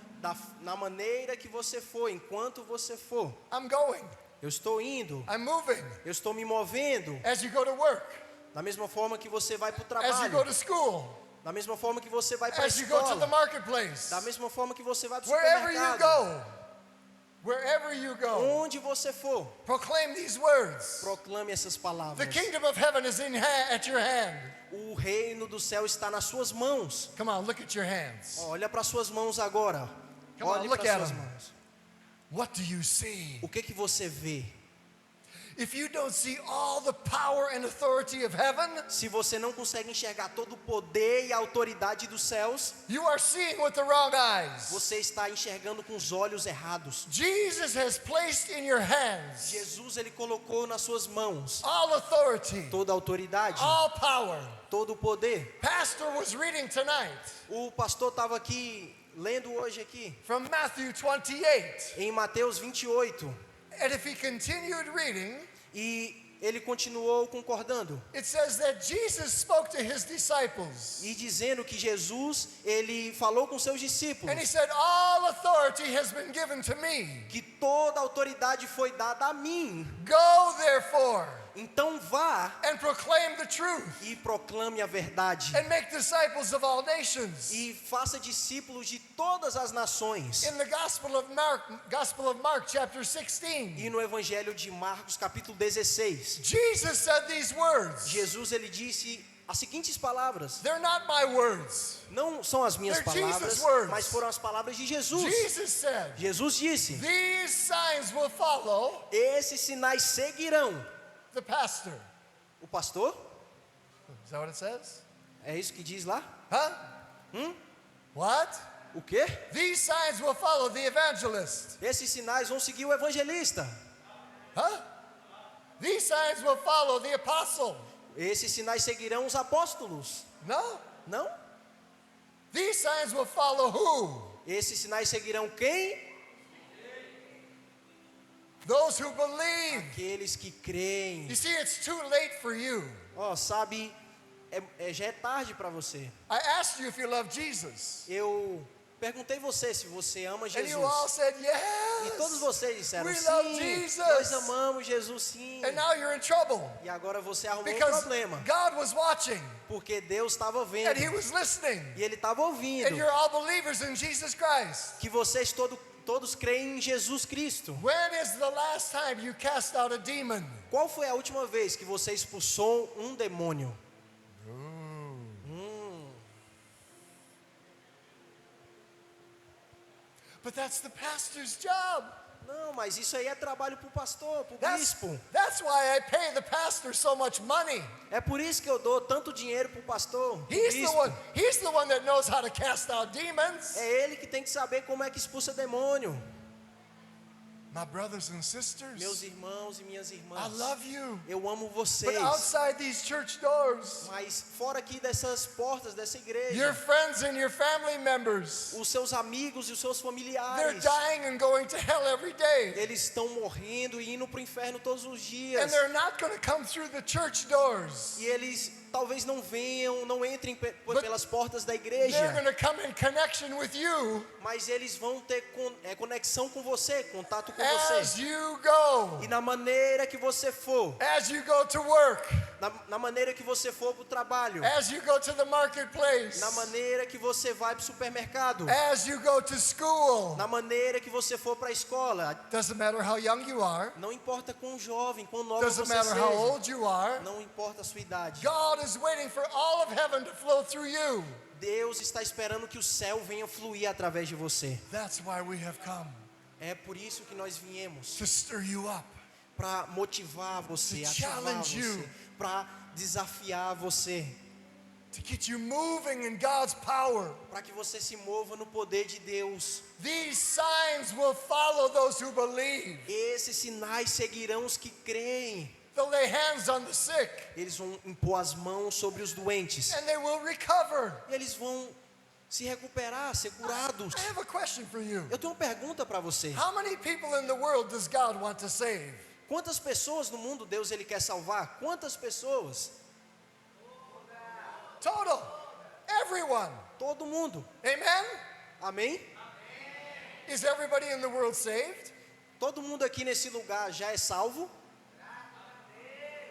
na maneira que você for, enquanto você for. I'm going. Eu estou indo, I'm moving. eu estou me movendo. As you go to work. Da mesma forma que você vai para o As you go trabalho. to school. Da mesma forma que você vai para a As you go to the escola. marketplace. Da mesma forma que você vai para o Wherever you supermercado. go. Wherever you go. Onde você for, Proclaim these words. proclame essas The palavras. kingdom of heaven is at your hand. O reino do céu está nas suas mãos. Come on, look at your hands. Olha para suas mãos agora. Come on, Olhe look para at suas them. mãos. What do you see? O que você vê? If you don't see all the power and authority of heaven, Se você não consegue enxergar todo o poder e a autoridade dos céus, you are seeing with the wrong eyes. você está enxergando com os olhos errados. Jesus has placed in your hands Jesus, ele colocou nas suas mãos all authority, toda a autoridade, all power. todo o poder. Pastor was reading tonight O pastor estava aqui lendo hoje aqui from Matthew 28. em Mateus 28 And if he continued reading, e ele continuou concordando it says that Jesus spoke to his disciples. e dizendo que Jesus, ele falou com seus discípulos And he said, all authority has been given to me. que toda a autoridade foi dada a mim. Go therefore Então vá and proclaim the truth e proclame a verdade and make disciples of all nations. e faça discípulos de todas as nações. In the Gospel of Mark chapter 16, E no Evangelho de Marcos, capítulo 16, Jesus said these words. Jesus, ele disse as seguintes palavras. They're not my words. Não são as minhas They're Jesus' palavras, words. mas foram as palavras de Jesus. Jesus said, Jesus disse: these signs will follow esses sinais seguirão. the pastor. O pastor? Is that what it says? É isso que diz lá? Huh? What? O quê? These signs will follow the evangelist. Esses sinais vão seguir o evangelista. Huh? These signs will follow the apostle. Esses sinais seguirão os apóstolos. No? Não? These signs will follow who? Esses sinais seguirão quem? Those who believe. Aqueles que creem. You see, it's too late for you. Ó, sabe, já é tarde para você. I asked you if you love Jesus. Eu perguntei você se você ama And Jesus. you all said E todos yes. vocês disseram We sim, love Jesus. nós amamos Jesus sim. And now you're in trouble E agora você arrumou um because problema. God was watching Porque Deus estava and vendo. He was listening. E Ele estava ouvindo. And you're all believers in Jesus Christ. Que vocês todos creem em Jesus Cristo. When is the last time you cast out a demon? Qual foi a última vez que você expulsou um demônio? But that's the pastor's job. Não, mas isso aí é trabalho para o pastor, para o That's bispo. why I pay the pastor so much money. É por isso que eu dou tanto dinheiro para o pastor, pro He's the bispo. one that knows how to cast out demons. É ele que tem que saber como é que expulsa demônio. My brothers and sisters, Meus irmãos e minhas I irmãs, love you. eu amo But vocês. outside these church doors, Mas fora aqui dessas portas dessa your igreja, friends and your family members, os seus amigos e os seus they're familiares, dying and going to hell every day. eles estão morrendo e indo para o inferno todos os And dias. they're not going to come through the church doors. E eles talvez não venham, não entrem pelas portas da They're igreja, going to come in connection with you mas eles vão ter conexão com você, contato com as você. you go. E na maneira que você for, As you go to work, na maneira que você for para o trabalho, as you go to the marketplace, na maneira que você vai para o supermercado, as you go to school. na maneira que você for para a escola, Doesn't matter how young you are, não importa quão jovem, quão nova doesn't você matter how seja, old you are. não importa a sua idade. God is waiting for all of heaven to flow through you. Deus está esperando que o céu venha fluir através de você. That's why we have come, É por isso que nós viemos, to stir you up, para motivar você, To ativar challenge você, you. para desafiar você, to get you moving in God's power. para que você se mova no poder de Deus. These signs will follow those who believe. Esses sinais seguirão os que creem. They'll lay hands on the sick, Eles vão impor as mãos sobre os doentes. and they will recover. E eles vão se recuperar, ser curados. I have a question for you. Eu tenho uma pergunta para você. How many people in the world does God want to save? Quantas pessoas no mundo Deus ele quer salvar? Quantas pessoas? Total. Everyone. Todo mundo. Amen? Amém? Is everybody in the world saved? Todo mundo aqui nesse lugar já é salvo?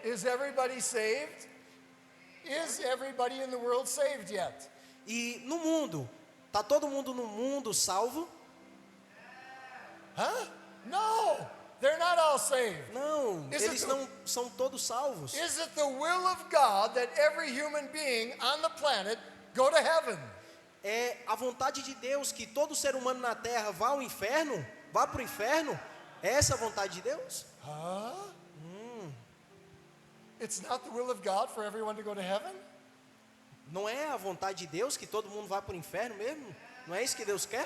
Is everybody saved? Is everybody in the world saved yet? E no mundo, tá todo mundo no mundo salvo? Huh? No. They're not all saved. Não, Is eles it- não são todos salvos. Is it the will of God that every human being on the planet go to heaven? É a vontade de Deus que todo ser humano na terra vá ao inferno? Vá para o inferno? É essa a vontade de Deus? Huh? It's not the will of God for everyone to go to heaven? Não é a vontade de Deus que todo mundo vá para o inferno mesmo? Não é isso que Deus quer?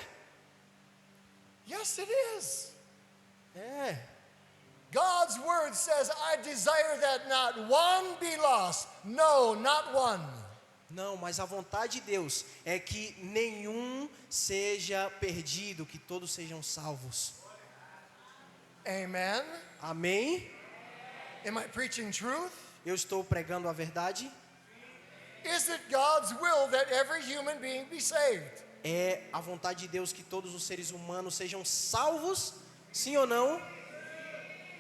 Yes, it is. É. God's word says, I desire that not one be lost. No, not one. Não, mas a vontade de Deus é que nenhum seja perdido, que todos sejam salvos. Amen. Amém? Am I preaching truth? Eu estou pregando a verdade. Is it God's will that every human being be saved? É a vontade de Deus que todos os seres humanos sejam salvos? Sim ou não?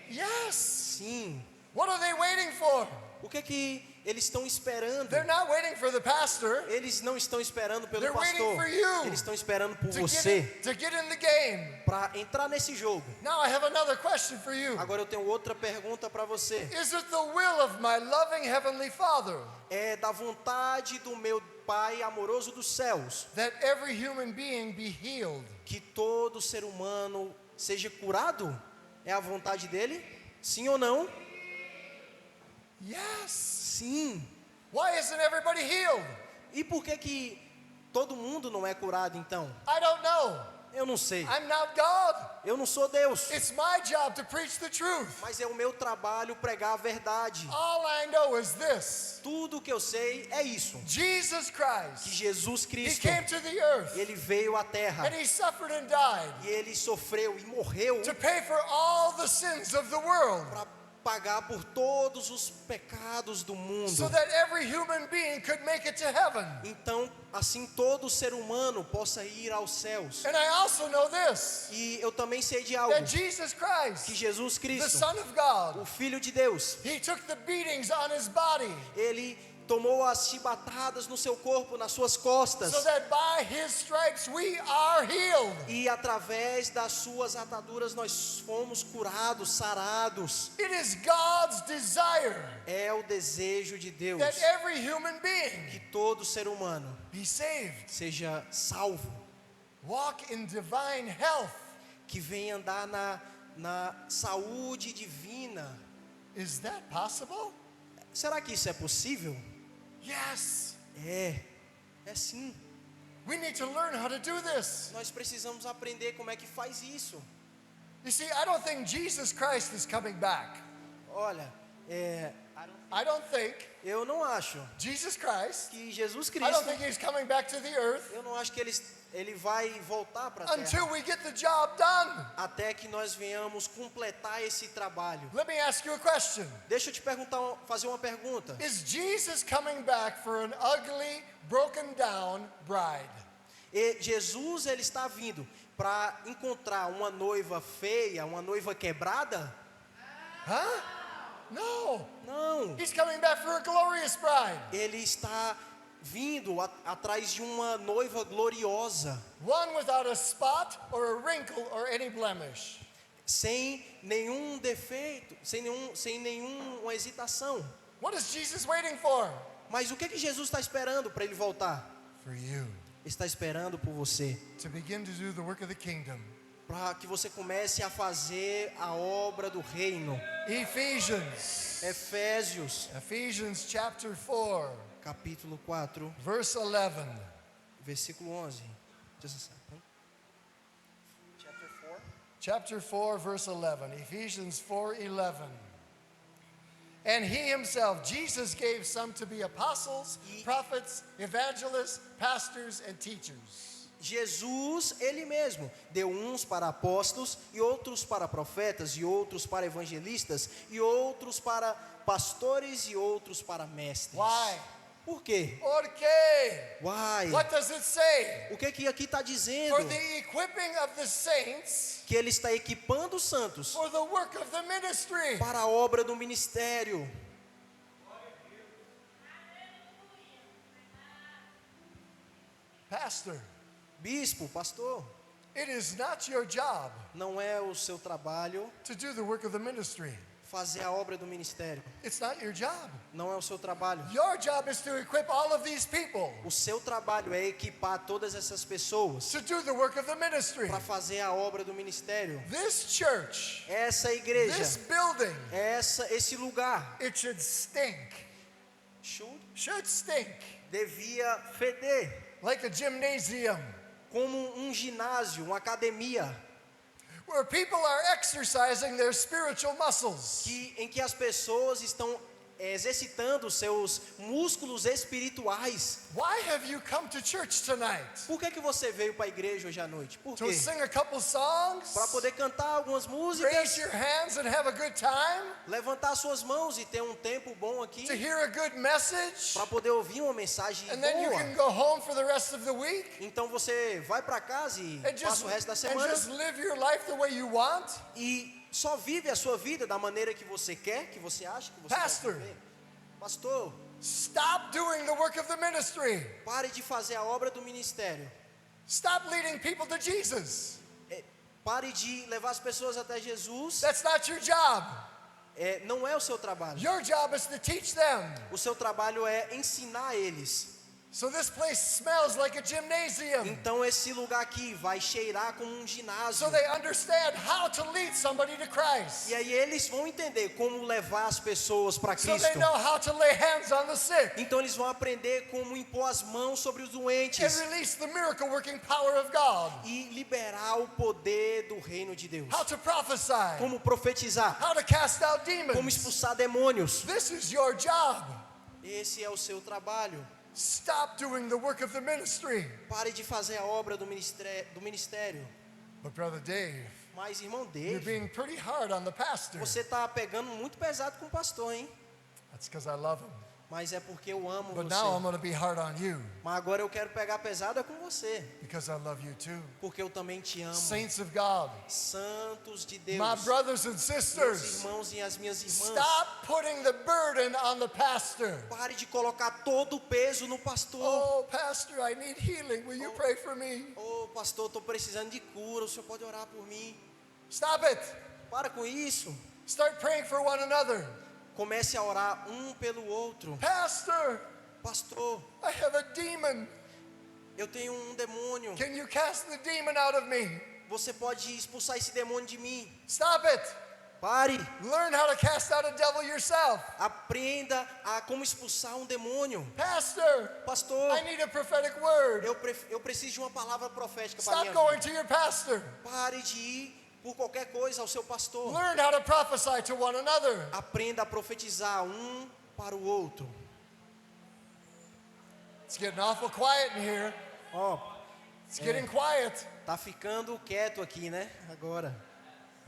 Yes. Sim. What are they waiting for? O que é que eles estão esperando? They're not waiting for the pastor Eles não estão esperando pelo They're waiting pastor. for you Eles estão esperando por to você get in the game. para entrar nesse jogo. Now I have another question for you. Agora eu tenho outra pergunta para você. Is it the will of my loving Heavenly Father É da vontade do meu Pai amoroso dos céus that every human being be healed? que todo ser humano seja curado? É a vontade dele? Sim ou não? Yes. Sim. Why isn't everybody healed? E por que todo mundo não é curado então? I don't know. Eu não sei. I'm not God. Eu não sou Deus. It's my job to preach the truth. Mas é o meu trabalho pregar a verdade. All I know is this. Tudo que eu sei é isso. Jesus Que Christ, Jesus He Cristo, came to the earth Ele veio à terra and He suffered and died e Ele sofreu e morreu to pay for all the sins of the world para pagar por todos os pecados do mundo. so that every human being could make it to heaven. Então, assim todo ser humano possa ir aos céus. And I also know this, E eu também sei de algo, that Jesus que Christ, Jesus the Cristo, Son of God, o Filho de Deus, He took the beatings on His body Ele tomou as chibatadas no seu corpo, nas suas costas. so that by his stripes we are healed. E através das suas ataduras nós fomos curados, sarados. It is God's desire É o desejo de Deus that every human being que todo ser humano be saved, seja salvo, walk in divine health. que venha andar na saúde divina. Is that possible? Será que isso é possível? Yes. É sim. We need to learn how to do this. Nós precisamos aprender como é que faz isso. You see, I don't think Jesus Christ is coming back. Olha, I don't think eu não acho Jesus Christ, que Jesus I don't Cristo, think he's coming back to the earth eu não acho que ele vai voltar para a terra until we get the job done. até que nós venhamos completar esse trabalho. Let me ask you a question. Deixa eu te perguntar, fazer uma pergunta. Is Jesus coming back for an ugly, broken down bride? E Jesus, ele está vindo para encontrar uma noiva feia, uma noiva quebrada? Huh? No. Não. He's coming back for a glorious bride. Ele está vindo atrás de uma noiva gloriosa, One without a spot or a wrinkle or any blemish. sem nenhum defeito, sem nenhuma hesitação. What is Jesus waiting for? Mas o que Jesus está esperando para ele voltar? For you Está esperando por você, to begin to do the work of the kingdom. para que você comece a fazer a obra do reino. Ephesians. Efésios, Ephesians chapter 4, capítulo 4, verse 11. versículo 11. Just a second. Chapter 4. Chapter 4, verse 11. Ephesians 4:11. And he himself, Jesus, gave some to be apostles, prophets, evangelists, pastors, and teachers. Jesus, ele mesmo, deu uns para apóstolos, e outros para profetas, e outros para evangelistas, e outros para pastores, e outros para mestres. Why? Por quê? Porque. Why? What does it say? O que aqui está dizendo? For the equipping of the saints Que ele está equipando os santos for the work of the ministry. para a obra do ministério. Pastor, Bispo, pastor, it is not your job não é o seu trabalho to do the work of the ministry. fazer a obra do ministério. It's not your job. Não é o seu trabalho. Your job is to equip all of these people O seu trabalho é equipar todas essas pessoas to do the work of the ministry. para fazer a obra do ministério. This church, Essa igreja, this building, esse lugar it should stink. Should stink devia feder like a gymnasium como um ginásio, uma academia, where people are exercising their spiritual muscles. em que as pessoas estão exercitando seus músculos espirituais. Why have you come to church tonight? Por que você veio para a igreja hoje à noite? Por To quê? sing a couple songs? Para poder cantar algumas Raise músicas, your hands and have a good time? levantar suas mãos e ter um tempo bom aqui, To hear a good message? para poder ouvir uma mensagem And then you can boa. go home for the rest of the week? Então você vai para casa e And passa o resto da and semana just live your life the way you want? e só vive a sua vida da maneira que você quer, que você acha que você Pastor. deve viver. Pastor, Stop doing the work of the ministry. pare de fazer a obra do ministério. Stop leading people to Jesus. Pare de levar as pessoas até Jesus. That's not your job. Não é o seu trabalho. Your job is to teach them. O seu trabalho é ensinar eles. So this place smells like a gymnasium. Então esse lugar aqui vai cheirar como um ginásio. So they understand how to lead somebody to Christ. E aí eles vão entender como levar as pessoas para So Cristo. they know how to lay hands on the sick Então eles vão aprender como impor as mãos sobre os and doentes release the miracle working power of God. e liberar o poder do reino de Deus. How to prophesy. Como profetizar, How to cast out como demons. expulsar demônios. This is your job. Esse é o seu trabalho. Stop doing the work of the ministry. Pare de fazer a obra do ministério. But Brother Dave, Mas, irmão you're Dave, being pretty hard on the pastor. você está pegando muito pesado com o pastor, hein? That's because I love him. Mas é porque eu amo But você. now I'm going to be hard on you Mas agora eu quero pegar pesado é com você, because I love you too. porque eu também te amo. Saints of God, Santos de Deus, my brothers and meus sisters, irmãos e as minhas irmãs, stop putting the burden on the pastor. pare de colocar todo o peso no pastor. Oh, pastor, I need healing. Will you pray for me? Ô pastor, estou precisando de cura, o senhor pode orar por mim? Stop it. Para com isso. Start praying for one another. Comece a orar um pelo outro. Pastor, Pastor, I have a demon. eu tenho um demônio. Can you cast the demon out of me? Você pode expulsar esse demônio de mim. Stop it. Pare. Learn how to cast out a devil yourself. Aprenda a como expulsar um demônio. Pastor, Pastor, I need a prophetic word. eu preciso de uma palavra profética para Stop minha going vida. to your pastor. Pare de ir por qualquer coisa ao seu pastor. Learn how to prophesy to one another. Aprenda a profetizar um para o outro. It's getting awful quiet in here. Ó, It's getting quiet. tá ficando quieto aqui, né? Agora.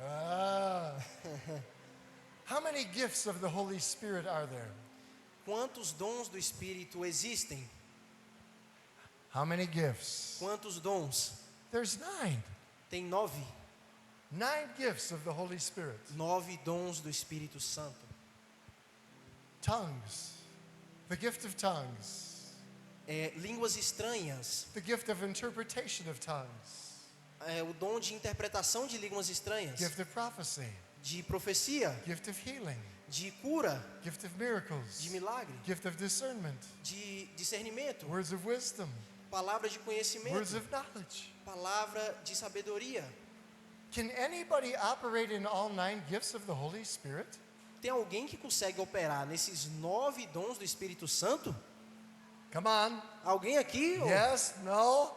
Ah. How many gifts of the Holy Spirit are there? Quantos dons do Espírito existem? How many gifts? Quantos dons? There's 9. Tem 9. 9 gifts of the Holy Spirit. 9 dons do Espírito Santo. Tongues. The gift of tongues. Línguas estranhas. The gift of interpretation of tongues. O dom de interpretação de línguas estranhas. Gift of prophecy. De profecia. Gift of healing. De cura. Gift of miracles. De milagre. Gift of discernment. De discernimento. Words of wisdom. Palavra de conhecimento. Words of knowledge. Palavra de sabedoria. Can anybody operate in all 9 gifts of the Holy Spirit? Tem alguém que consegue operar nesses 9 dons do Espírito Santo? Come on. Alguém aqui? Yes? No?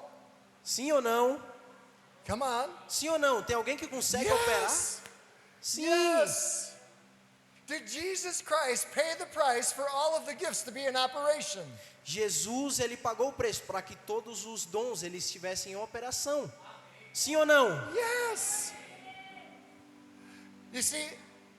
Sim ou não? Come on. Sim ou não? Tem alguém que consegue operar? Yes. Sim. Yes. Did Jesus Christ pay the price for all of the gifts to be in operation? Jesus, ele pagou o preço para que todos os dons eles estivessem em operação. Sim ou não? Yes. You see,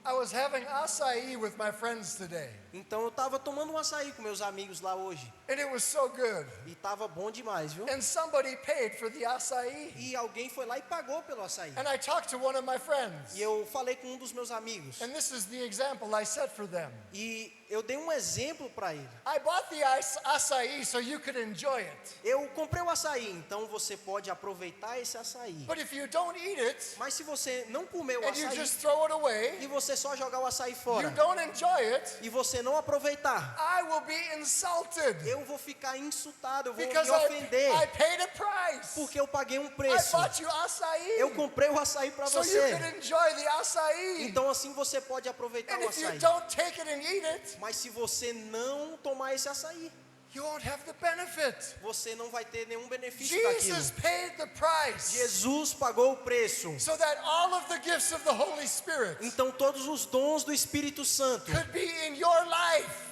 I was having acai with my friends today, Então eu estava tomando um açaí com meus amigos lá hoje. and it was so good. E estava bom demais, viu? And somebody paid for the acai. E alguém foi lá e pagou pelo açaí. And I talked to one of my friends, E eu falei com um dos meus amigos. and this is the example I set for them. E eu dei um exemplo para ele. I bought the acai so you could enjoy it. Eu comprei o açaí, então você pode aproveitar esse açaí. But if you don't eat it, Mas se você não comer o and you açaí just throw it away, e você só jogar o açaí you fora don't enjoy it, e você não aproveitar, I will be insulted eu vou ficar insultado, eu vou because me ofender, I paid a price. porque eu paguei um I preço. bought you acai Eu comprei o açaí para so you você. could enjoy the acai. Então assim você pode aproveitar And o if you açaí. don't take it and eat it, Mas se você não tomar esse açaí, you won't have the benefit. você não vai ter nenhum benefício Jesus daquilo. paid the price Jesus pagou o preço. so that all of the gifts of the Holy Spirit Então todos os dons do Espírito Santo could be in your life.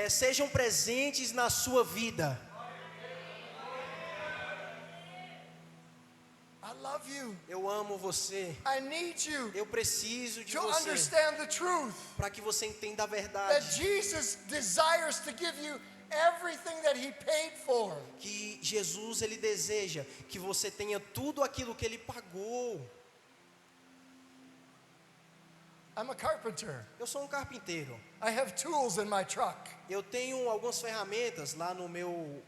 sejam presentes na sua vida. I love you. Eu amo você. I need you Eu preciso de to você understand the truth para que você entenda a that verdade. Jesus desires to give you everything that he paid for. Que Jesus ele deseja que você tenha tudo aquilo que ele pagou. I'm a carpenter. Eu sou um carpinteiro. I have tools in my truck. Eu tenho algumas ferramentas lá no meu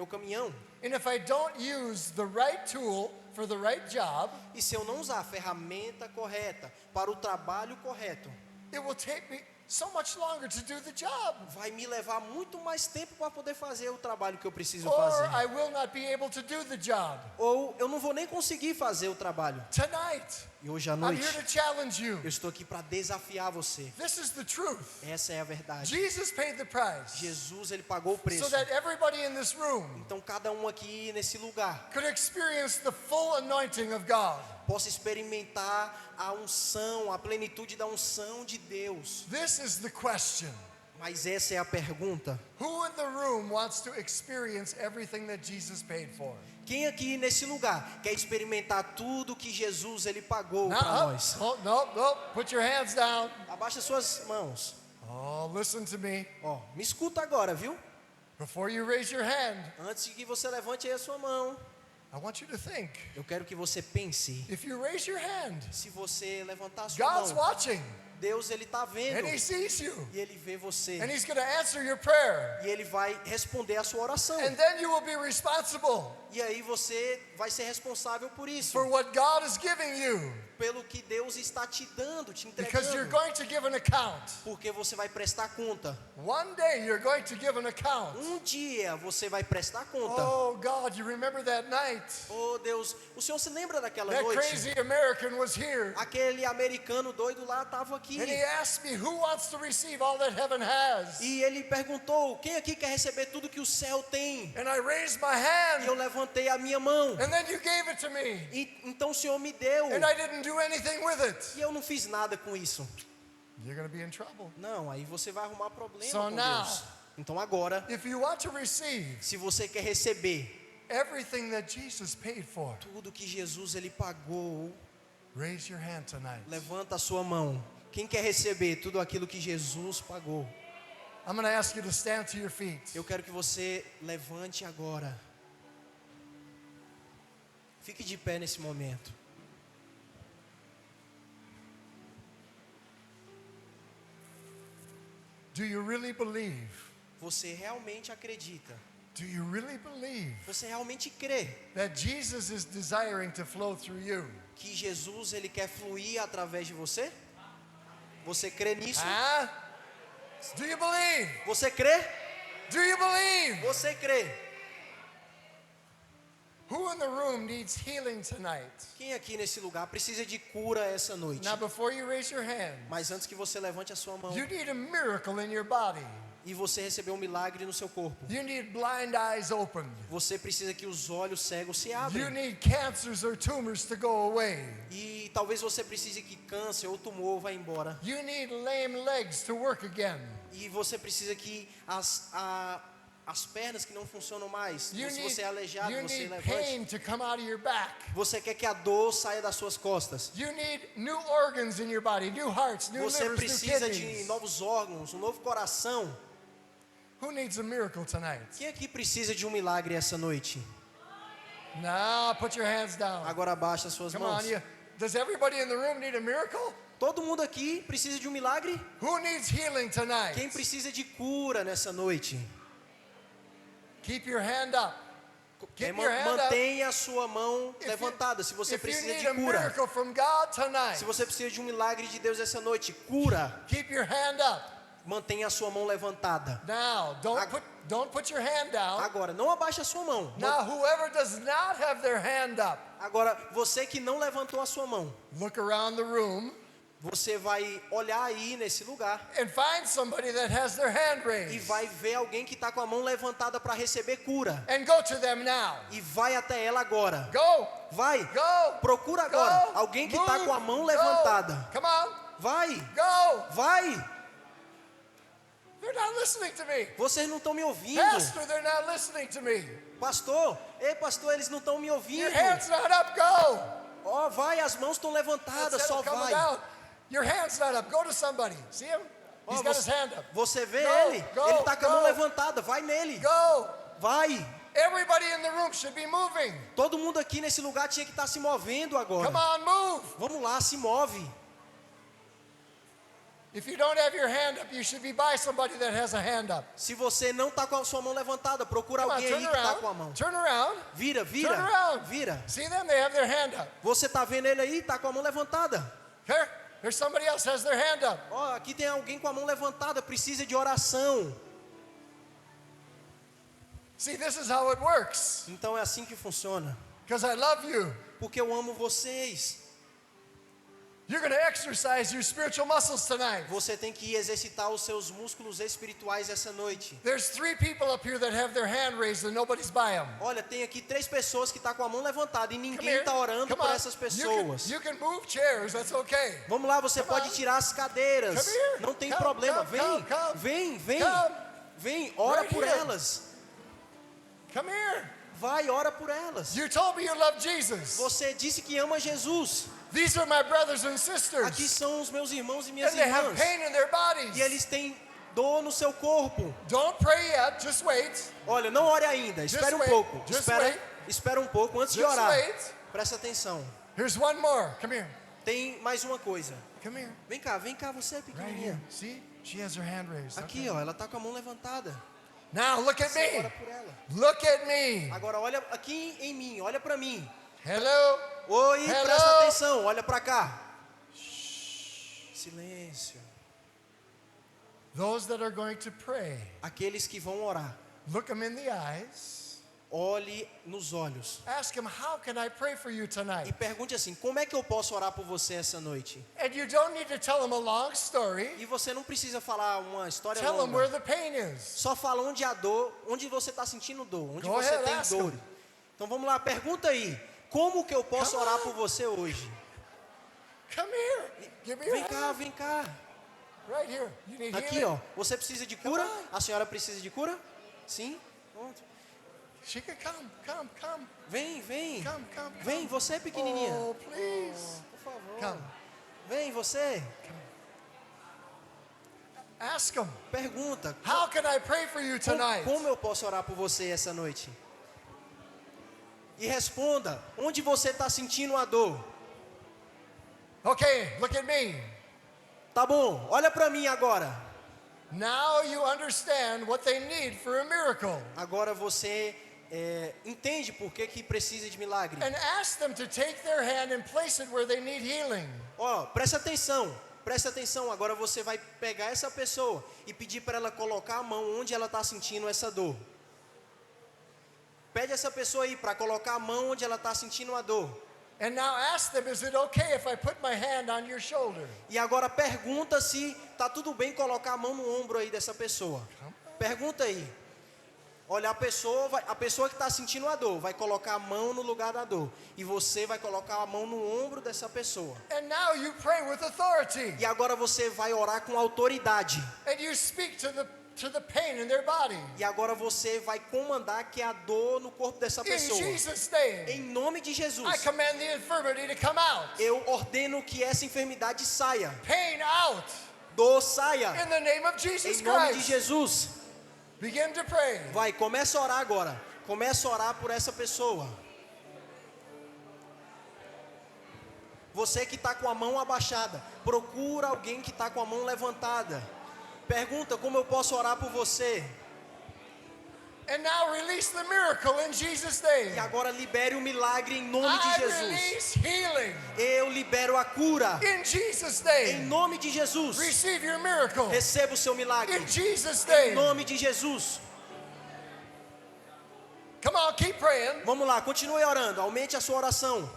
caminhão. And if I don't use the right tool for the right job, E se eu não usar a ferramenta correta para o trabalho correto, it will take me so much longer to do the job. vai me levar muito mais tempo para poder fazer o trabalho que eu preciso Or fazer. I will not be able to do the job. Ou eu não vou nem conseguir fazer o trabalho. Tonight, E hoje à I'm noite, here to challenge you. eu estou aqui para desafiar você. This is the truth. Essa é a verdade. Jesus paid the price Jesus, ele pagou o preço. so that everybody in this room Então cada um aqui nesse lugar could experience the full anointing of God. possa experimentar a unção, a plenitude da unção de Deus. This is the question. Mas essa é a pergunta. Who in the room wants to experience everything that Jesus paid for? Quem aqui nesse lugar quer experimentar tudo que Jesus ele pagou para Now, nós? no, put your hands down. Abaixa suas mãos. Oh, listen to me. Ó, me escuta agora, viu? Before you raise your hand, Antes de que você levante aí a sua mão, I want you to think. eu quero que você pense. If you raise your hand, Se você levantar a sua God's mão, watching, Deus ele tá vendo and He sees you, e ele vê você and He's going to answer your prayer. e ele vai responder a sua oração. And then you will be responsible E aí você vai ser responsável por isso, for what God is giving you, pelo que Deus está te dando, te because you're entregando, going to give an account. porque você vai prestar conta. One day you're going to give an account. Dia você vai prestar conta. Oh God, you remember that night? Oh Deus, o Senhor se lembra daquela That noite? crazy American was here, Aquele americano doido lá estava aqui. and he asked me, who wants to receive all that heaven has? E ele perguntou: quem aqui quer receber tudo que o céu tem? And I raised my E eu hand, levantei a minha mão. and then you gave it to me, E então o Senhor me deu. and I didn't do anything with it. E eu não fiz nada com isso. You're going to be in trouble. Não, aí você vai arrumar problema So com now- Deus. Então agora, If you want to receive se você quer receber everything that Jesus paid for, tudo que Jesus ele pagou, raise your hand tonight. levanta a sua mão. Quem quer receber tudo aquilo que Jesus pagou? I'm going to ask you to stand to your feet. Eu quero que você levante agora. Fique de pé nesse momento. Do you really believe? Você realmente acredita? Do you really believe Você realmente crê that Jesus is desiring to flow through you? que Jesus ele quer fluir através de você? Você crê nisso? Huh? Do you believe? Você crê? Do you believe? Você crê? Who in the room needs healing tonight? Quem aqui nesse lugar precisa de cura essa noite? Now, before you raise your hand, Mas antes que você levante a sua mão you need a miracle in your body. e você receber um milagre no seu corpo, You need blind eyes opened. você precisa que os olhos cegos se You abram. need cancers or tumors to go away. E talvez você precise que câncer ou tumor vá embora. You need lame legs to work again. E você precisa que as pernas que não funcionam mais, You se need, você é aleijado, you você need levante. pain to come out of your back. Você quer que a dor saia das suas costas. You need new organs in your body, new hearts, new Você livers, new precisa de kidneys. novos órgãos, um novo coração. Who needs a miracle tonight? Quem aqui precisa de um milagre essa noite? Now, put your hands down. Agora abaixa as suas Come mãos. on, does everybody in the room need a miracle? Todo mundo aqui precisa de um milagre? Who needs healing tonight? Quem precisa de cura nessa noite? Keep your hand up. Keep Ma- your hand up. Mantenha a sua mão If you- levantada se você if you precisa need de a cura. miracle from God tonight, Se você precisa de um milagre de Deus essa noite, cura. keep your hand up. Mantenha a sua mão levantada. Now, don't put your hand down. Agora, não abaixe a sua mão. Now, whoever does not have their hand up, Agora, você que não levantou a sua mão, look around the room você vai olhar aí nesse lugar and find somebody that has their hand e raised. vai ver alguém que está com a mão levantada para receber cura. And go to them now. E vai até ela agora. Go. Vai. Go. Procura Go. agora alguém que está Move. com a mão Go. levantada. Come on. Vai. Go. Vai. They're not listening to me. Vocês não estão me ouvindo. Pastor, they're not listening to me. Pastor, ei pastor, eles não estão me ouvindo. Your hand's not up. Go. Ó, vai, as mãos estão levantadas, Instead só of coming vai. down, your hand's not up. Go to somebody. See him? Ó, He's got his hand up. você vê Go, ele? go, Ele está com a mão go. levantada, vai nele. Go. Vai. Everybody in the room should be moving. Todo mundo aqui nesse lugar tinha que estar se movendo agora. Come on, move. Vamos lá, se move. If you don't have your hand up, you should be by somebody that has a hand up. Se você não está com a sua mão levantada, procura Come on, alguém turn aí que está com a around. mão. Turn around. Vira, Turn vira, around. vira. See them? They have their hand up. Você está vendo ele aí? Está com a mão levantada. Here, there's somebody else has their hand up. Ó, aqui tem alguém com a mão levantada, precisa de oração. See, this is how it works. Então é assim que funciona. Because I love you. Porque eu amo vocês. You're going to exercise your spiritual muscles tonight. Você tem que exercitar os seus músculos espirituais essa noite. There's 3 people up here that have their hand raised and nobody's by them. Olha, tem aqui 3 pessoas que estão com a mão levantada e Come ninguém here. está orando Come por on. essas pessoas. You can move chairs. That's okay. Vamos lá, você Come pode on. tirar as cadeiras. Come here. Não tem Come, problema. come, Vem, come, vem, vem. come. Vem, ora Right por here. elas. Come here. Vai, ora por elas. You told me you love Jesus. Você disse que ama Jesus. These are my brothers and sisters. Aqui são os meus irmãos e minhas And they have irmãs. pain in their bodies. E eles têm dor no seu corpo. Don't pray yet, just wait. Olha, não ore ainda, espere um wait, pouco. just wait. Espera um pouco antes de Just orar. wait. Presta atenção. Here's one more. Come here. Tem mais uma coisa. Come here. Vem cá você, Right pequenininha. here. See? She has her hand raised. Aqui, ó, ela tá com a mão levantada. Now look at Você ora me. por ela. Look at me. Agora olha aqui em mim, olha pra mim. Hello. Oi, Hello. presta atenção, olha pra cá. Silêncio. Those that are going to pray, Aqueles que vão orar, look them in the eyes. olhe nos olhos. Ask them, how can I pray for you E tonight? pergunte assim, como é que eu posso orar por você essa noite? And you don't need to tell them a long story. E você não precisa falar uma história Tell them where longa. the pain is. Só fala onde há dor, onde você está sentindo dor, onde Go você ahead, tem ask dor. them. Então vamos lá, pergunta aí. Como que eu posso Come orar on. por você hoje? Come here. Give me your Vem cá, hand. vem cá. Right here. You need Aqui, healing? ó. Você precisa de cura? Come on. A senhora precisa de cura? Sim? Pronto. She can come. Vem. Come. Vem, você pequenininha. Oh, please. Por favor. Come. Vem, você. Ask them, Pergunta. how can I pray for you tonight? Como eu posso orar por você essa noite? E responda, onde você está sentindo a dor? Okay, look at me. Tá bom, olha para mim agora. Now you understand what they need for a miracle. Agora você entende por que precisa de milagre. And ask them to take their hand and place it where they need healing. Ó, presta atenção. Agora você vai pegar essa pessoa e pedir para ela colocar a mão onde ela está sentindo essa dor. Pede essa pessoa aí para colocar a mão onde ela está sentindo a dor. And now ask them, is it okay if I put my hand on your shoulder? E agora pergunta se tá tudo bem colocar a mão no ombro aí dessa pessoa. Pergunta aí. Olha, a pessoa que está sentindo a dor vai colocar a mão no lugar da dor. E você vai colocar a mão no ombro dessa pessoa. And now you pray with authority. E agora você vai orar com autoridade. And you speak to the pain in their body. E agora você vai comandar que a dor no corpo dessa In pessoa. Jesus' name, Em nome de I Jesus. command the infirmity to come out. Eu ordeno que essa enfermidade saia. Pain out. Dor saia. In the name of Jesus Em nome de Christ. Jesus. Begin to pray. Vai, começa a orar agora. Começa a orar por essa pessoa. Você que está com a mão abaixada, procura alguém que está com a mão levantada. Pergunta, como eu posso orar por você? And now release the miracle in Jesus' E name. agora libere o milagre em nome de I Jesus. release healing Eu libero a cura in Jesus' em name. nome de Jesus. Receive your miracle Receba o seu milagre in Jesus' em name. nome de Jesus. Come on, keep praying. Vamos lá, continue orando, aumente a sua oração.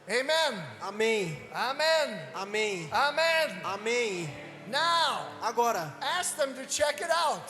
Amen. Amém, Amen. amém, Amen. amém. Now, Agora ask them to check it out.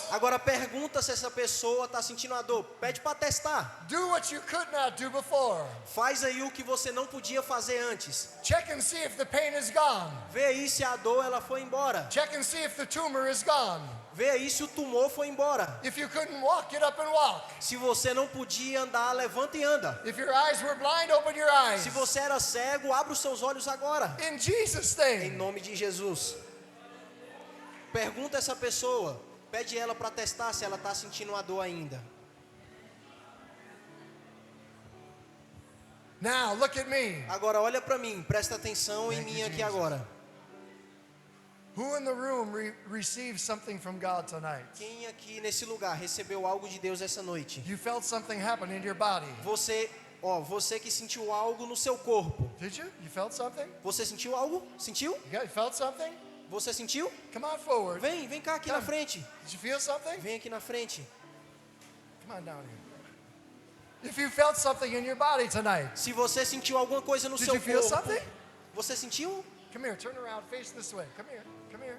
pergunta se essa pessoa está sentindo a dor. Pede para testar. Do what you could not do before. Faz aí o que você não podia fazer antes. Check and see if the pain is gone. Vê aí se a dor ela foi embora. Check and see if the tumor is gone. Vê aí se o tumor foi embora. If you couldn't walk, get up and walk. Se você não podia andar, levanta e anda. If your eyes were blind, open your eyes. Se você era cego, abra os seus olhos agora. In Jesus' Em name. nome de Jesus. Pergunta essa pessoa. Pede ela para testar se ela está sentindo a dor ainda. Now, look at me. Agora olha para mim. Presta atenção em Thank mim you, aqui Jesus. agora. Who in the room received something from God tonight? Quem aqui nesse lugar recebeu algo de Deus essa noite? You felt something happen in your body. Você que sentiu algo no seu corpo. Did you? You felt something? Você sentiu algo? Sentiu? You felt something? Você sentiu? Come on forward. Vem cá aqui na frente. Did you feel something? Vem aqui na frente. Come on down here. If you felt something in your body tonight, Se você sentiu alguma coisa no did seu you feel corpo. something? Você sentiu? Come here, turn around, face this way. Come here, come here.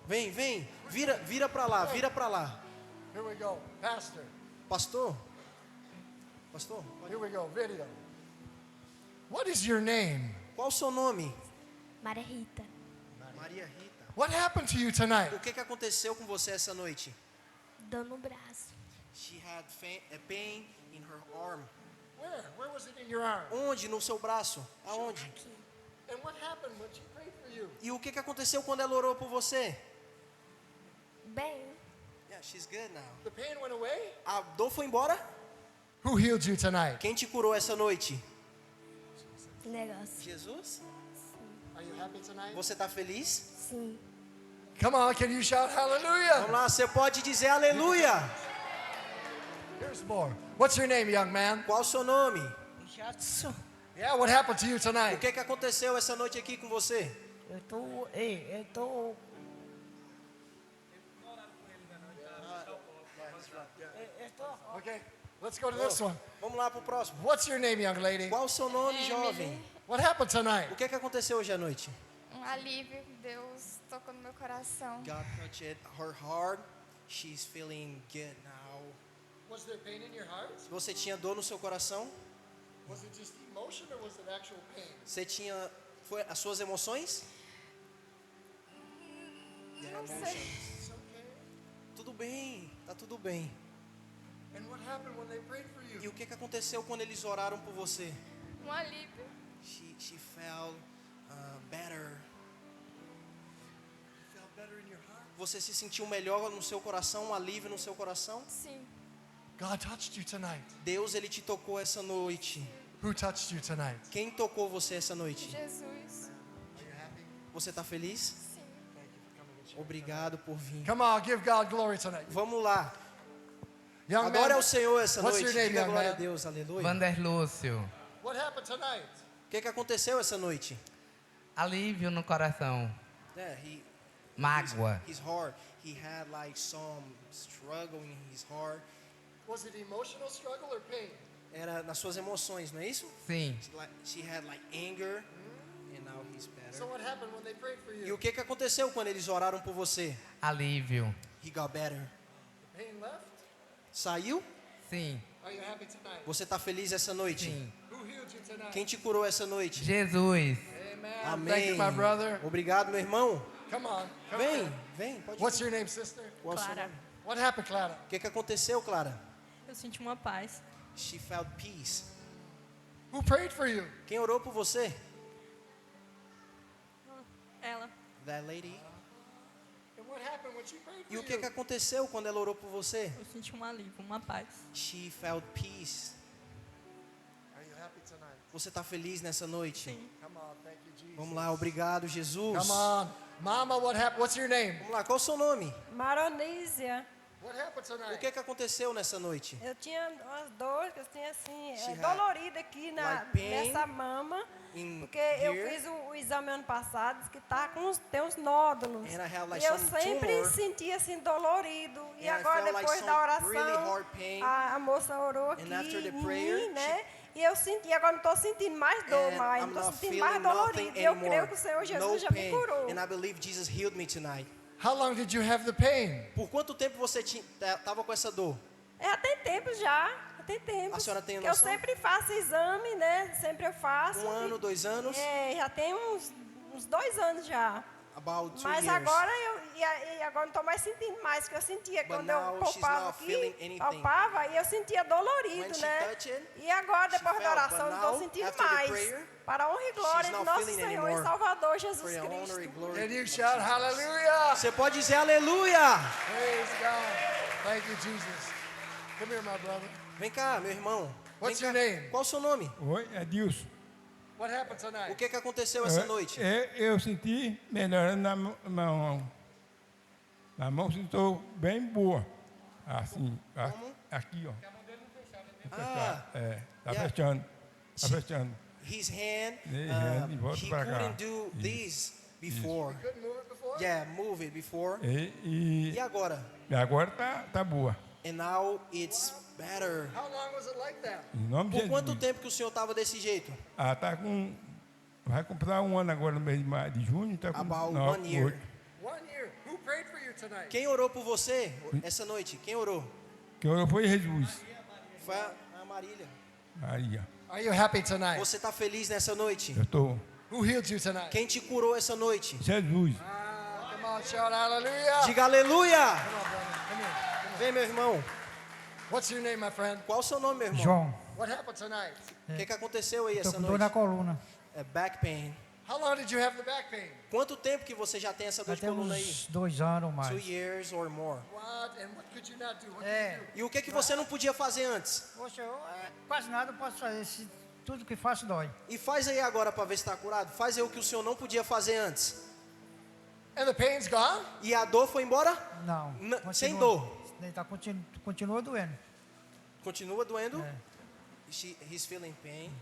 Vem. Vira para lá, vira para lá. Here we go. Pastor, Pastor? here we go. Video. What is your name? Qual o seu nome? Maria Rita, Maria Rita. What happened to you tonight? O que aconteceu com você essa noite? dor no braço. She had a pain in her arm. Where? Where was it in your arm? Onde? No seu braço? Aonde? And what happened when she prayed for you? E o que aconteceu quando ela orou por você? Bem, Yeah, she's good now. The pain went away? A dor foi embora? Who healed you tonight? Quem te curou essa noite? negócio. Jesus? Are you happy tonight? Você está feliz? Sim. Come on, can you shout Vamos hallelujah? lá, você pode dizer aleluia. Here's more. What's your name, young man? Qual o seu nome? Yeah, what happened to you O tonight? que aconteceu essa noite aqui com você? Eu tô Okay, let's go to this one. Vamos lá pro próximo. What's your name, young lady? Qual o seu nome, jovem? What happened tonight? O que aconteceu hoje à noite? Alívio, Deus tocou no meu coração. God touched her heart. She's feeling good now. Was there pain in your heart? Você tinha dor no seu coração? Was it just emotion or was it actual pain? Você tinha foi as suas emoções? Não sei. It's okay. Tudo bem, tá tudo bem. And what happened when they prayed for E you? o que aconteceu quando eles oraram por você? Um alívio. She felt better. You felt better in your heart? Você se sentiu melhor no seu coração, um alívio no seu coração? Sim. God touched you tonight. Deus, ele te tocou essa noite. Who touched you tonight? Quem tocou você essa noite? Jesus. Are you happy? Você está feliz? Sim. Thank you for coming and sharing. Obrigado por vir. Come on, give God glory tonight. Vamos lá. Young Adore ao man, Senhor essa what's noite. your name, Diga young glória a man? Deus, aleluia. Vander Lúcio, what happened tonight? O que aconteceu essa noite? alívio no coração, Yeah, mágoa. his heart. He had like some struggle in his heart. Was it emotional struggle or pain? Era nas suas emoções, não é isso? Sim, She had like anger, and now he's better. So what happened when they prayed for E o you? que aconteceu quando eles oraram por você? alívio. He got better. The pain left? Saiu? Sim, Are you happy tonight? Você está feliz essa noite? sim. Who healed you tonight? Quem te curou essa noite? Jesus, Amen. Amém. Thank you, my brother. Obrigado, meu irmão. Come on. Come Vem, on. vem, pode What's your name, sister? Qual o seu Clara. nome? What happened, Clara? O que aconteceu, Clara? Eu senti uma paz. She felt peace. Who prayed for you? Quem orou por você? Ela. That lady. And what happened when she prayed for E o you? que aconteceu quando ela orou por você? Eu senti um alívio, uma paz. She felt peace. Are you happy tonight? Você está feliz nessa noite? Sim. Come on. Thank you, Jesus. Vamos lá, obrigado, Jesus. Come on. Mama, what happened? What's your name? Vamos lá, qual o seu nome? Maronísia. What happened O tonight? que aconteceu nessa noite? Eu tinha umas dores que eu tinha assim, She had dolorida aqui like pain nessa mama. in Porque eu here. fiz o exame ano passado, disse que tá com tem uns nódulos. And I have, like, e eu some sempre tumor. sentia assim dolorido. E And I agora felt like depois some da oração, really hard pain. a moça orou aqui after the em prayer, mim, né? E eu senti, agora não estou sentindo mais dor, And mais, I'm não estou not sentindo mais feeling nothing dolorido. E eu creio anymore. que o Senhor Jesus No já me pain. curou. And I believe Jesus healed me tonight. How long did you have the pain? Por quanto tempo você estava com essa dor? Já tem tempo já. Já tem tempo. A senhora tem Que eu noção? sempre faço exame, né? Sempre eu faço. Um ano, 2 anos? É, já tem uns 2 anos já. About 2 Mas years. agora e agora não estou mais sentindo mais, que eu sentia But quando eu now she's palpava not feeling aqui, anything. palpava e eu sentia dolorido, When she né? touched it, E agora, she depois da felt, oração, but não estou now, sentindo after the mais. prayer, Para a honra e glória she's de not nosso feeling Senhor anymore. e Salvador For Jesus your honor and Cristo. glory. Can you of shout Jesus. hallelujah? Você pode dizer aleluia. Praise God. Thank you, Jesus. Come here, my brother. Vem cá, meu irmão. What's Vem your cá. name? Qual o seu nome? Oi, Edilson. What happened O tonight? que aconteceu essa noite? Eu senti melhorando na mão. Na mão estou bem boa. Assim, aqui, ó. Ah, Tá yeah. fechando. Tá fechando. his hand, His hand, e volta he pra cá. couldn't do this before. Couldn't move it before? Yeah, move it before. E E agora? agora tá boa. And now it's better. How long was it like that? Em nome de Por quanto Jesus. tempo que o senhor estava desse jeito? Tá com. Vai comprar um ano agora no mês de junho. Tá com About 9, 1 year. 8. 1 year. Who prayed for you tonight? Quem orou por você essa noite? Quem orou? Que orou foi Jesus. Foi a Marília. Maria. Are you happy tonight? Você está feliz nessa noite? Eu tô. Who healed you tonight? Quem te curou essa noite? Jesus. Come on, shout hallelujah. Diga aleluia! Come on, brother. Come here. Vem, meu irmão. What's your name, my friend? Qual o seu nome, meu irmão? João, What happened tonight? O que aconteceu aí tô essa com dor na noite? coluna. É back pain. How long did you have the back pain? Quanto tempo que você já tem essa dor Já de tem coluna aí? uns 2 anos ou 2 mais. years or more. What? And what could you not do? What could É, you do? E o que você não podia fazer antes? poxa, quase nada eu posso fazer. Tudo que faço dói. E faz aí agora para ver se está curado. Faz aí o que o senhor não podia fazer antes. And the pain's gone? E a dor foi embora? Não. Sem dor. Tá, continua doendo. Continua doendo? É. He's feeling pain.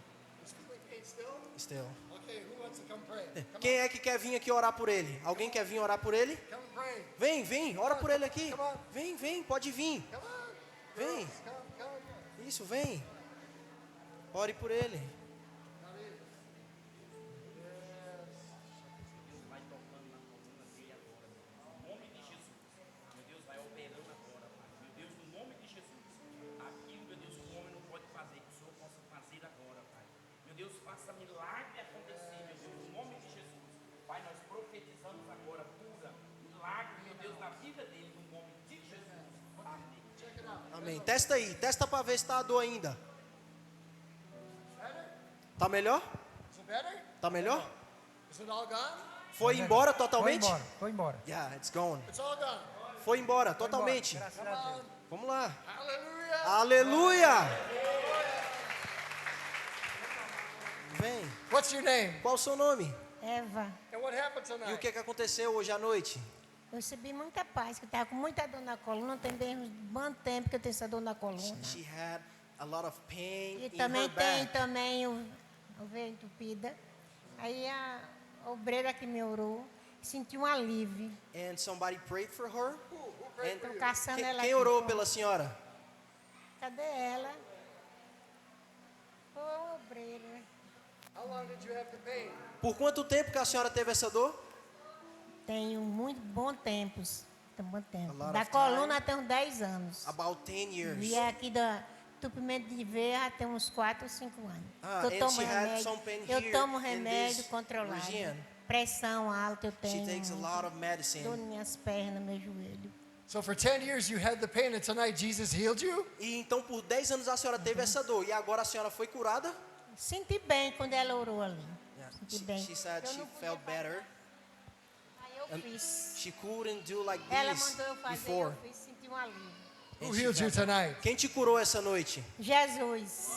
Still. Okay, who wants to come pray? Come Quem é que quer vir aqui orar por ele? Alguém quer vir orar por ele? Come pray. Vem, ora por ele aqui. Vem, pode vir. Come on. Vem. Come. Isso, vem. Ore por ele. Amém. Testa aí, testa para ver se está a dor ainda. Tá melhor? Is it better? Tá melhor? Is it all gone? Foi embora totalmente? Foi embora. Yeah, it's gone. It's all gone. Foi embora totalmente. Graças a Deus. Vamos lá. Hallelujah. Aleluia! Vem. What's your name? Qual o seu nome? Eva, And what happened E o tonight? que aconteceu hoje à noite? eu recebi muita paz, que eu estava com muita dor na coluna. Tem bem um bom tempo que eu tenho essa dor na coluna. She had a lot of pain E in também her tem back. também o veia entupida. Aí a obreira que me orou sentiu um alívio. And somebody prayed for her. And Estou caçando ela quem aqui. orou pela senhora? Cadê ela? Foi a obreira. How long did you have the pain? Por quanto tempo que a senhora teve essa dor? Tenho muito bom tempos. Tem bom tempo. A lot Da of coluna tem uns 10 anos. About 10 years. E aqui do entupimento de veia tem uns 4 ou 5 anos. Ah, eu and tomo she had remédio. some pain Eu here tomo in remédio this controlado. region. Pressão alta eu She tenho. takes a lot of Dor medicine. nas minhas pernas, meu joelho. So for 10 years you had the pain and tonight Jesus healed you? E então por 10 anos a senhora teve essa dor. E agora a senhora foi curada? Senti bem quando ela orou ali. Senti She, bem. she said Eu she não podia felt fazer. better. Aí eu And fiz. she couldn't do like Ela this mandou eu fazer, before. eu fiz, senti um alívio. Who And she healed you felt- tonight? Quem te curou essa noite? Jesus.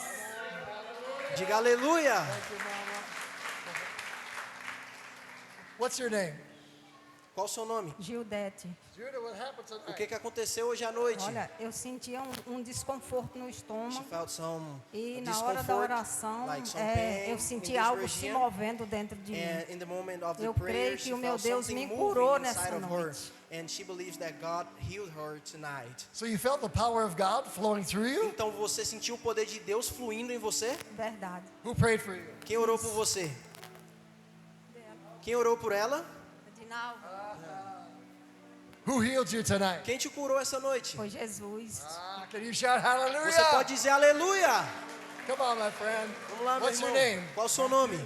Diga aleluia. What's your name? Qual o seu nome? Gildete. Judah, what happened tonight? O que aconteceu hoje à noite? Olha, eu sentia um desconforto no She estômago. felt some E na hora da discomfort, oração, like some pain eu in senti this algo se region. movendo dentro de mim. And in the moment of the Eu prayer, creio she que o meu felt Deus something me moving curou inside nessa of her. noite. And she believes that God healed her tonight. So you felt the power of God flowing through you? Então você sentiu o poder de Deus fluindo em você? Verdade. Who prayed for you? Quem orou por você? Quem orou por ela? Who healed you tonight? Quem te curou essa noite? Foi Jesus. Can you shout hallelujah? Você pode dizer aleluia. Come on, my friend. Vamos lá, meu What's your irmão. name? Qual o seu nome?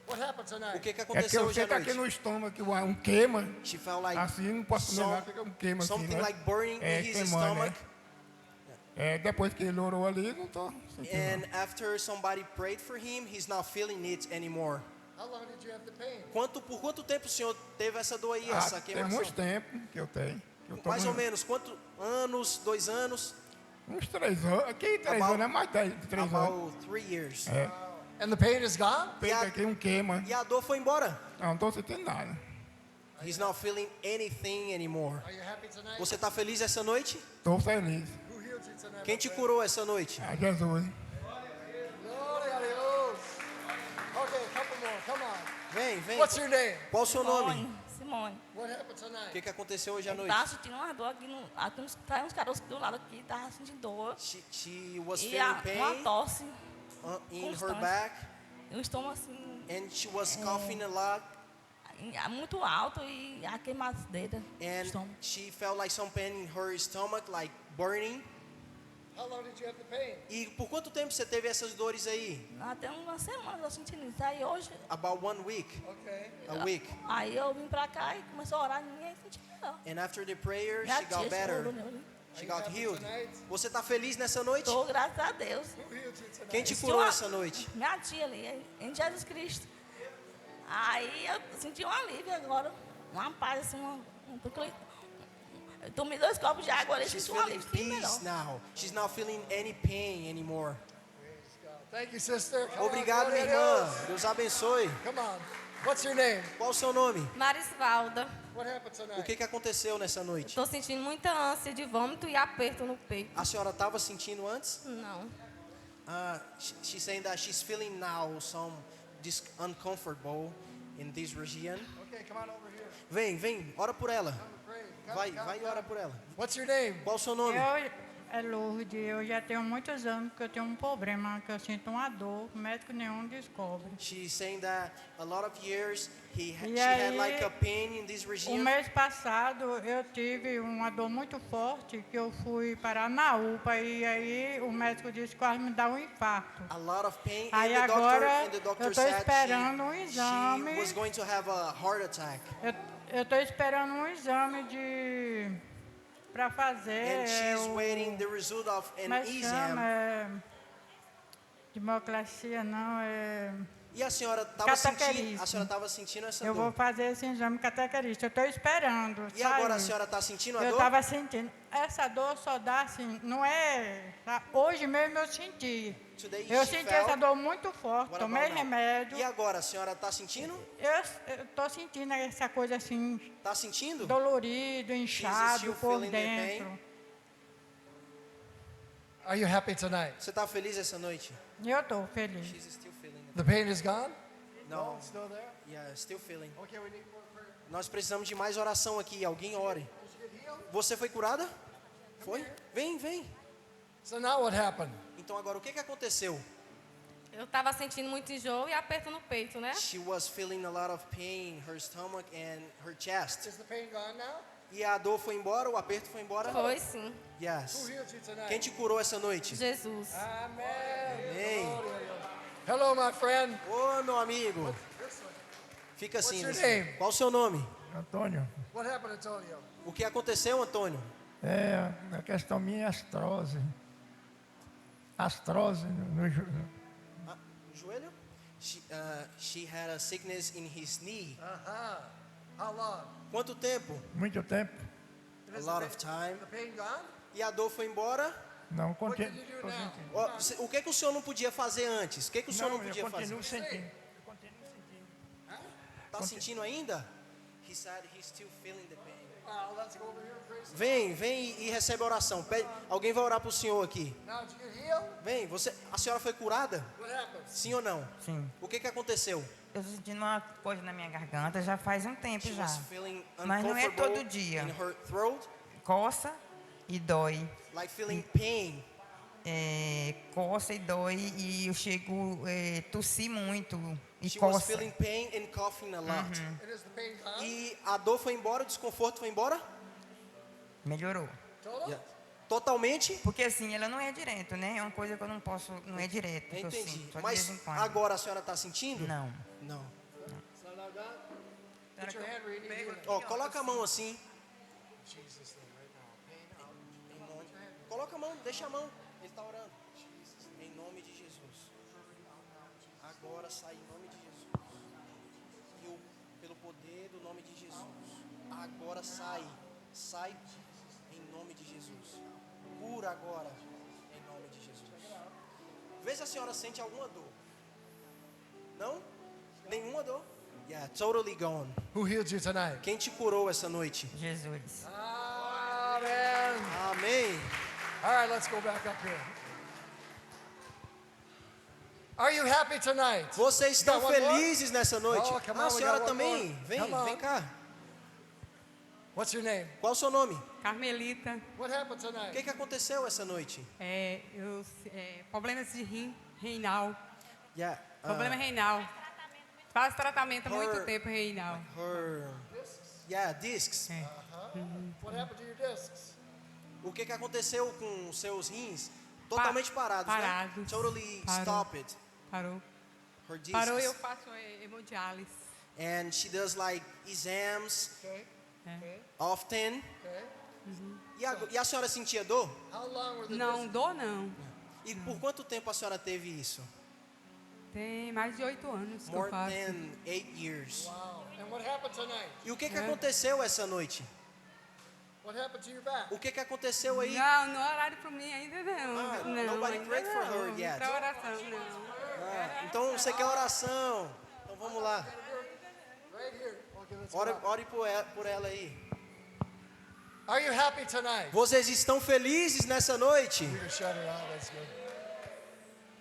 What happened O tonight? que É que aconteceu eu hoje à sei que aqui noite? no estômago aqui um queima. She felt like Assim, não posso comer nada, fica um queima assim, something né? like burning É, in his queimando, stomach. né? É, depois que ele orou ali, não tô sentindo. And after somebody prayed for him, he's not feeling it anymore. How long did you have the pain? Por quanto tempo o senhor teve essa dor aí, Ah, essa tem queimação? muito tempo que eu tenho. Que eu tô Mais com ou menos, quanto anos, 2 anos? Uns 3 anos. Aqui 3 About- anos é mais de 3 anos. About 3 years. É. And the pain is gone? Peito aqui um queima. E a dor foi embora. Não tô sentindo nada. He's not feeling anything anymore. Are you happy tonight? Você está feliz essa noite? Tô feliz. Who healed you tonight? Quem te curou essa noite? Ah, Jesus. Glory a Dios. Okay, a couple more. Come on. Vem. What's your name? Qual o seu nome? Simone. What happened O tonight? que aconteceu hoje à Eu noite? tava sentindo uma dor aqui, tá uns caroços do lado aqui, tava sentindo dor. She was E feeling uma pain tosse, in her constante. back, e um estômago assim, and she was coughing a lot, muito alto e a queimadeira do and estômago. she felt like some pain in her stomach, like burning. How long did you have the pain? E por quanto tempo você teve essas dores aí? Até uma semana eu sentindo isso. Aí hoje, About 1 week. Okay. A week. aí eu vim pra cá e comecei a orar e ninguém sentiu não. And after the prayer, Já she got tinha better. choro, né? She you got happy healed. tonight? Você está feliz nessa noite? Tô, graças a Deus. Who healed you tonight? Quem te Tinha curou uma- essa noite? Minha tia ali, em Jesus Cristo. Aí eu senti um alívio agora. Uma paz, assim, eu tomei 2 copos de água ali, She's senti um feeling alívio. Fiquei melhor. peace now. She's not feeling any pain anymore. Thank you, sister. Come on, Obrigado, minha glória a irmã. Deus. Deus abençoe. Come on. What's your name? Qual o seu nome? Marisvalda. What happened tonight? O que aconteceu nessa noite? Estou sentindo muita ânsia de vômito e aperto no peito. A senhora estava sentindo antes? Não. She's saying that she's feeling now some uncomfortable in this region. Okay, come on over here. Vem, ora por ela. Pray. Come, Vai come, e ora por ela. What's your name? Qual o seu nome? É Lourdes, eu já tenho muitos anos que eu tenho um problema, que eu sinto uma dor, médico nenhum descobre. She's saying that a lot of years she E had aí, like a pain in this O region. mês passado eu tive uma dor muito forte que eu fui parar na UPA e aí o médico disse que quase me dá um infarto. A lot of pain Aí and agora the doctor eu tô said esperando um she exame. was going to have a heart attack. Eu estou esperando um exame para fazer. And she's waiting the result of an Mas chama, exam. democracia não, E a senhora estava Catequerismo. sentindo essa eu vou dor. fazer esse exame catequerista. Eu estou esperando. E agora a sabe? senhora está sentindo a Eu dor? estava sentindo. Essa dor só dá assim, não é. Hoje mesmo eu senti. Today Eu she senti felt. essa dor muito forte, What tomei about now? remédio. E agora a senhora está sentindo? Eu estou sentindo essa coisa assim, Está sentindo? dolorido, inchado still por feeling the pain? dentro. Are you happy tonight? Você está feliz essa noite? E eu estou feliz. She's still feeling it. The pain is gone? No. It's still there? Yeah, still feeling. Okay, we need more prayer. Nós precisamos de mais oração aqui. Alguém ore. Did you get healed? Você foi curada? Foi? Vem. So now what happened? Então agora o que aconteceu? Eu estava sentindo muito enjoo e aperto no peito, né? She was feeling a lot of pain, her stomach and her chest. Is the pain gone now? E a dor foi embora, o aperto foi embora? Foi sim. Who Yes. healed you tonight? Quem te curou essa noite? Jesus. Amen. Amém. Hello, my friend. Ô, meu amigo. Fica assim. your né? name? Qual o seu nome? Antônio, What happened, Antonio? O que aconteceu, Antônio? a questão minha é astrose. Astrose no Ah, no joelho? She had a sickness in his knee. Uh-huh. How long? Quanto tempo? muito tempo. A lot of time. The pain gone? E a dor foi embora? Não What continuo. did you do now? Ó, o que o senhor não podia fazer antes? O que o senhor não Não, podia eu fazer? continuo sentindo. Tá sentindo ainda? He said he's still feeling the pain. Let's go over here and praise. Vem e recebe a oração. Alguém vai orar pro senhor aqui. Now, did you get healed? Vem, a senhora foi curada? What happened? Sim ou não? Sim. O que aconteceu? Eu tô sentindo uma coisa na minha garganta já faz um tempo She já. was feeling Mas não é uncomfortable todo dia. in her throat, Coça e dói. like feeling pain. Coça e dói e eu chego a tossir muito e She was coça. feeling pain and coughing a lot. And is the pain gone? E a dor foi embora, o desconforto foi embora? Melhorou. Total? Yeah. Totalmente? Porque assim, ela não é direto, né? É uma coisa que eu não posso, não é direto. Que eu Entendi. sinto, só de Mas vez em quando. agora a senhora está sentindo? Não. Não. So now gone? Put your hand where you need healing. Ó, coloca a mão assim. Jesus' name right now. Pain out. Em nome- Coloca a mão, deixa a mão. Ele está orando. Em nome de Jesus. Agora sai em nome de Jesus. Pelo poder do nome de Jesus. Agora sai. Sai em nome de Jesus. Cura agora em nome de Jesus. Vê se a senhora sente alguma dor. Não? Nenhuma dor? Yeah, totally gone. Who healed you tonight? Quem te curou essa noite? Jesus. Amen. Amém. All right, let's go back up here. Are you happy tonight? Vocês estão Got one more? felizes nessa noite? Oh, come Ah, a on, we senhora got one também? more. Vem, Come on. vem cá. What's your name? Qual o seu nome? Carmelita, What happened O tonight? que aconteceu essa noite? problemas de rim, renal, Yeah, problema renal. Faz tratamento há muito her- tempo renal. discs. What happened to your discs? O que aconteceu com os seus rins? Totalmente parados, né? parados. Totally Parou. stopped. Parou. Her discs. Parou e eu faço hemodiálise. And she does like exams Okay. É. Okay. often. Okay. E a senhora sentia dor? How long were the Não, dor não. E por quanto tempo a senhora teve isso? Tem mais de 8 anos que eu More faço. than 8 years. Wow. And what happened tonight? E o que aconteceu essa noite? What happened to your back? O que aconteceu aí? Não, não é horário para mim ainda não. Ah, não, nobody ainda prayed for her não. yet. Pra oração, não. Ah, então você quer oração? Então vamos lá. Right here. Okay, let's Ore, go. ore por ela aí. Are you happy tonight? Vocês estão felizes nessa noite? You can shut it out. That's good.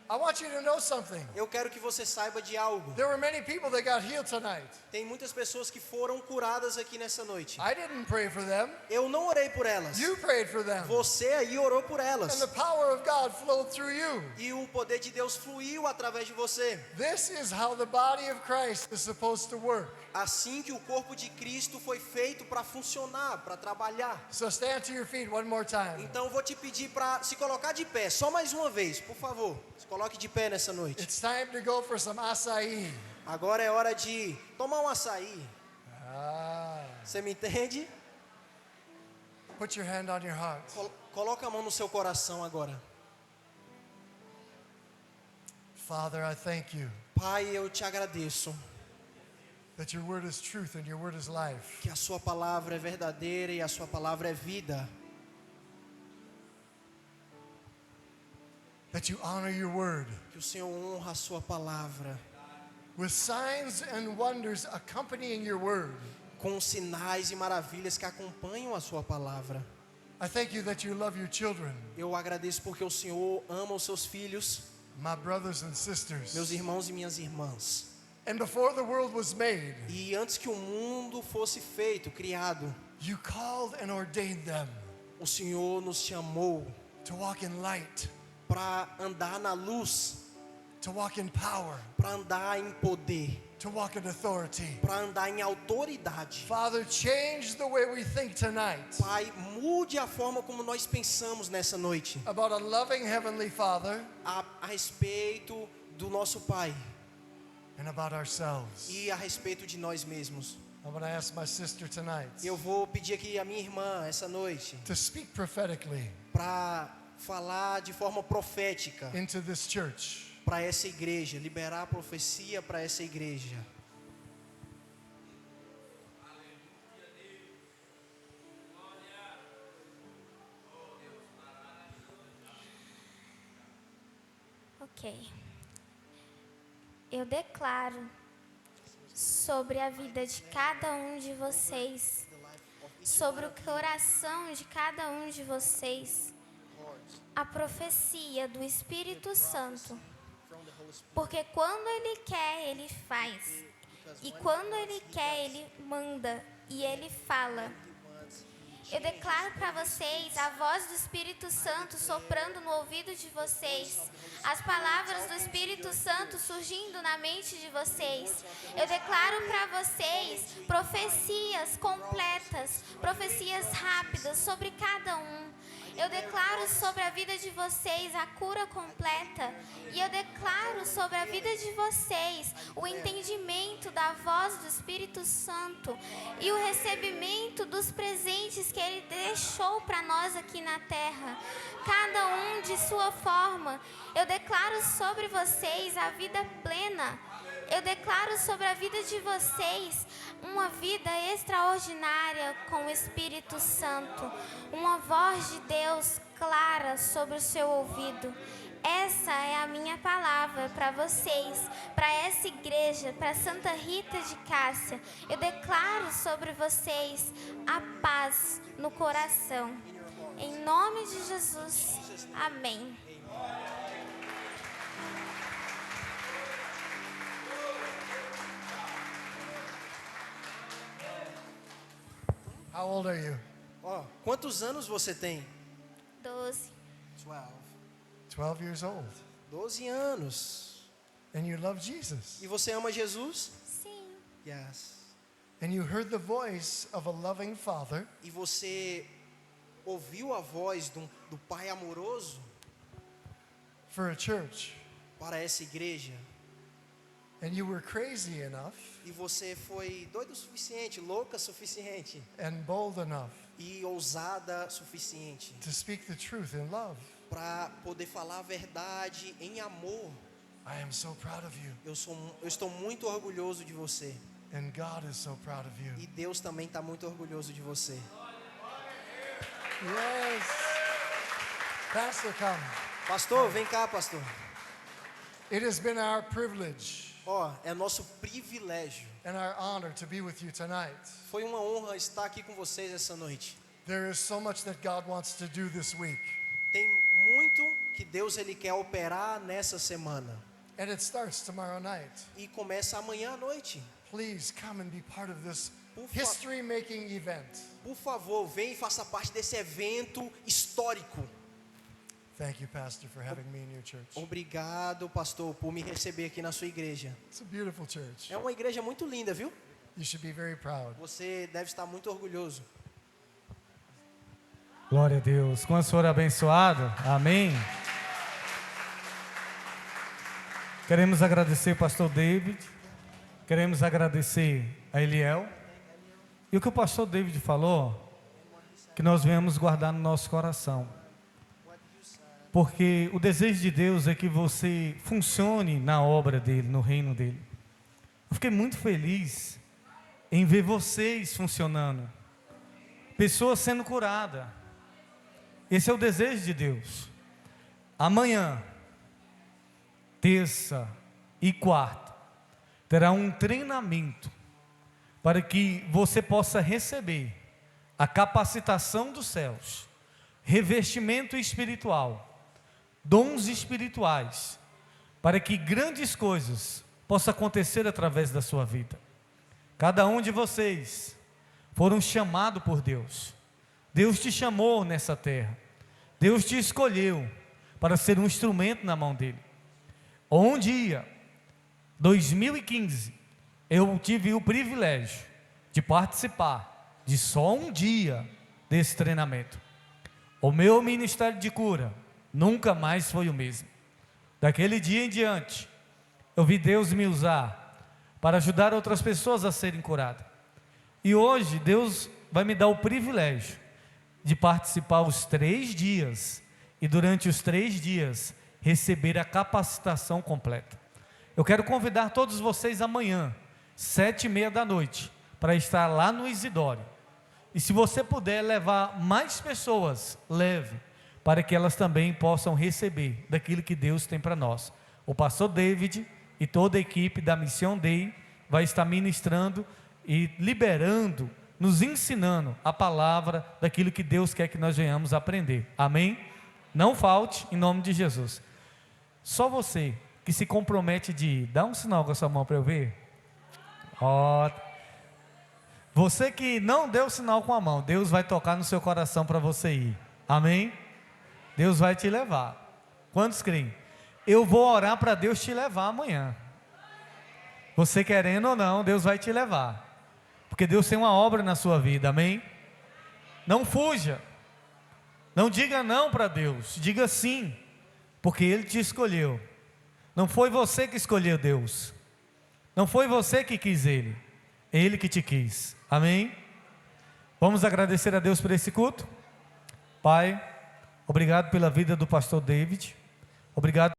I want you to know something. Eu quero que você saiba de algo. There were many people that got healed tonight. Tem muitas pessoas que foram curadas aqui nessa noite. I didn't pray for them. Eu não orei por elas. You prayed for them. Você aí orou por And elas. the power of God flowed through you. E o poder de Deus fluiu através de você. This is how the body of Christ is supposed to work. Assim que o corpo de Cristo foi feito para funcionar, para trabalhar. So stand to your feet one more time. Então eu vou te pedir para se colocar de pé, só mais uma vez, por favor. Se coloque de pé nessa noite. It's time to go for some açaí. Agora é hora de tomar um açaí. Ah. Você me entende? Put your hand on your heart. Coloca a mão no seu coração agora. Father, I thank you Pai, eu te agradeço that your word is truth and your word is life. que a sua palavra é verdadeira e a sua palavra é vida. That you honor your word Que o Senhor honra a sua palavra with signs and wonders accompanying your word. com sinais e maravilhas que acompanham a sua palavra. I thank you that you love your children, Eu agradeço porque o Senhor ama os seus filhos, my brothers and sisters. meus irmãos e minhas irmãs. And before the world was made, E antes que o mundo fosse feito, criado, you called and ordained them o Senhor nos chamou to walk in light, para andar na luz, to walk in power, para andar em poder, to walk in authority. para andar em autoridade. Father, change the way we think tonight Pai, mude a forma como nós pensamos nessa noite about a loving Heavenly Father a respeito do nosso Pai and about ourselves. e a respeito de nós mesmos. I'm going to ask my sister tonight Eu vou pedir aqui a minha irmã essa noite to speak prophetically para falar de forma profética into this church. para essa igreja, liberar a profecia para essa igreja. Ok. Eu declaro sobre a vida de cada um de vocês, sobre o coração de cada um de vocês, a profecia do Espírito Santo. Porque quando Ele quer, Ele faz. E quando Ele quer, Ele manda e Ele fala. Eu declaro para vocês a voz do Espírito Santo soprando no ouvido de vocês, as palavras do Espírito Santo surgindo na mente de vocês. Eu declaro para vocês profecias completas, profecias rápidas sobre cada um. Eu declaro sobre a vida de vocês a cura completa. E eu declaro sobre a vida de vocês o entendimento da voz do Espírito Santo e o recebimento dos presentes que Ele deixou para nós aqui na terra. Cada um de sua forma. Eu declaro sobre vocês a vida plena. Eu declaro sobre a vida de vocês uma vida extraordinária com o Espírito Santo. Uma voz de Deus clara sobre o seu ouvido. Essa é a minha palavra para vocês, para essa igreja, para Santa Rita de Cássia. Eu declaro sobre vocês a paz no coração. Em nome de Jesus. Amém. How old are you? Ó, quantos anos você tem? 12. 12 years old. 12 anos. And you love Jesus. E você ama Jesus? Sim. Yes. And you heard the voice of a loving Father. E você ouviu a voz do Pai amoroso For a church. para essa igreja? And you were crazy enough E você foi doido o suficiente, louca o suficiente and bold enough e ousada suficiente to speak the truth in love. para poder falar a verdade em amor. I am so proud of you, Eu estou muito orgulhoso de você. and God is so proud of you. E Deus também está muito orgulhoso de você. Yes. Pastor, come. Pastor, vem cá, pastor. It has been our privilege Ó, é nosso privilégio. and our honor to be with you tonight. Foi uma honra estar aqui com vocês essa noite. There is so much that God wants to do this week, Tem muito que Deus ele quer operar nessa semana. and it starts tomorrow night. E começa amanhã à noite. Please come and be part of this Por fa- history-making event. Por favor, vem e faça parte desse evento histórico. Thank you, Pastor, for having me in your church. Obrigado, pastor, por me receber aqui na sua igreja. It's a beautiful church. É uma igreja muito linda, viu? You should be very proud. Você deve estar muito orgulhoso. Glória a Deus. Quantos foram abençoados? Amém. Queremos agradecer pastor David. Queremos agradecer a Eliel. E o que o pastor David falou, que nós venhamos guardar no nosso coração. Porque o desejo de Deus é que você funcione na obra dele, no reino dele. Eu fiquei muito feliz em ver vocês funcionando. Pessoas sendo curadas. Esse é o desejo de Deus. Amanhã, terça e quarta, terá um treinamento para que você possa receber a capacitação dos céus, revestimento espiritual, dons espirituais, para que grandes coisas possam acontecer através da sua vida. Cada um de vocês foram chamados por Deus. Deus te chamou nessa terra. Deus te escolheu para ser um instrumento na mão dele. Um dia, 2015, eu tive o privilégio de participar de só um dia desse treinamento. O meu ministério de cura nunca mais foi o mesmo. Daquele dia em diante, eu vi Deus me usar para ajudar outras pessoas a serem curadas. E hoje Deus vai me dar o privilégio de participar os 3 dias e durante os 3 dias receber a capacitação completa. Eu quero convidar todos vocês amanhã, 7h30 da noite, para estar lá no Isidório. E se você puder levar mais pessoas, leve, para que elas também possam receber daquilo que Deus tem para nós. O pastor David e toda a equipe da Mission Day vai estar ministrando e liberando, nos ensinando a palavra daquilo que Deus quer que nós venhamos aprender. Amém? Não falte, em nome de Jesus. Só você que se compromete de ir, dá um sinal com a sua mão para eu ver. Ó, você que não deu sinal com a mão, Deus vai tocar no seu coração para você ir. Amém? Deus vai te levar. Quantos creem? Eu vou orar para Deus te levar amanhã. Você querendo ou não, Deus vai te levar. Porque Deus tem uma obra na sua vida, amém? Não fuja. Não diga não para Deus, diga sim. Porque Ele te escolheu. Não foi você que escolheu Deus. Não foi você que quis Ele. É Ele que te quis, amém? Vamos agradecer a Deus por esse culto? Pai, obrigado pela vida do pastor David. Obrigado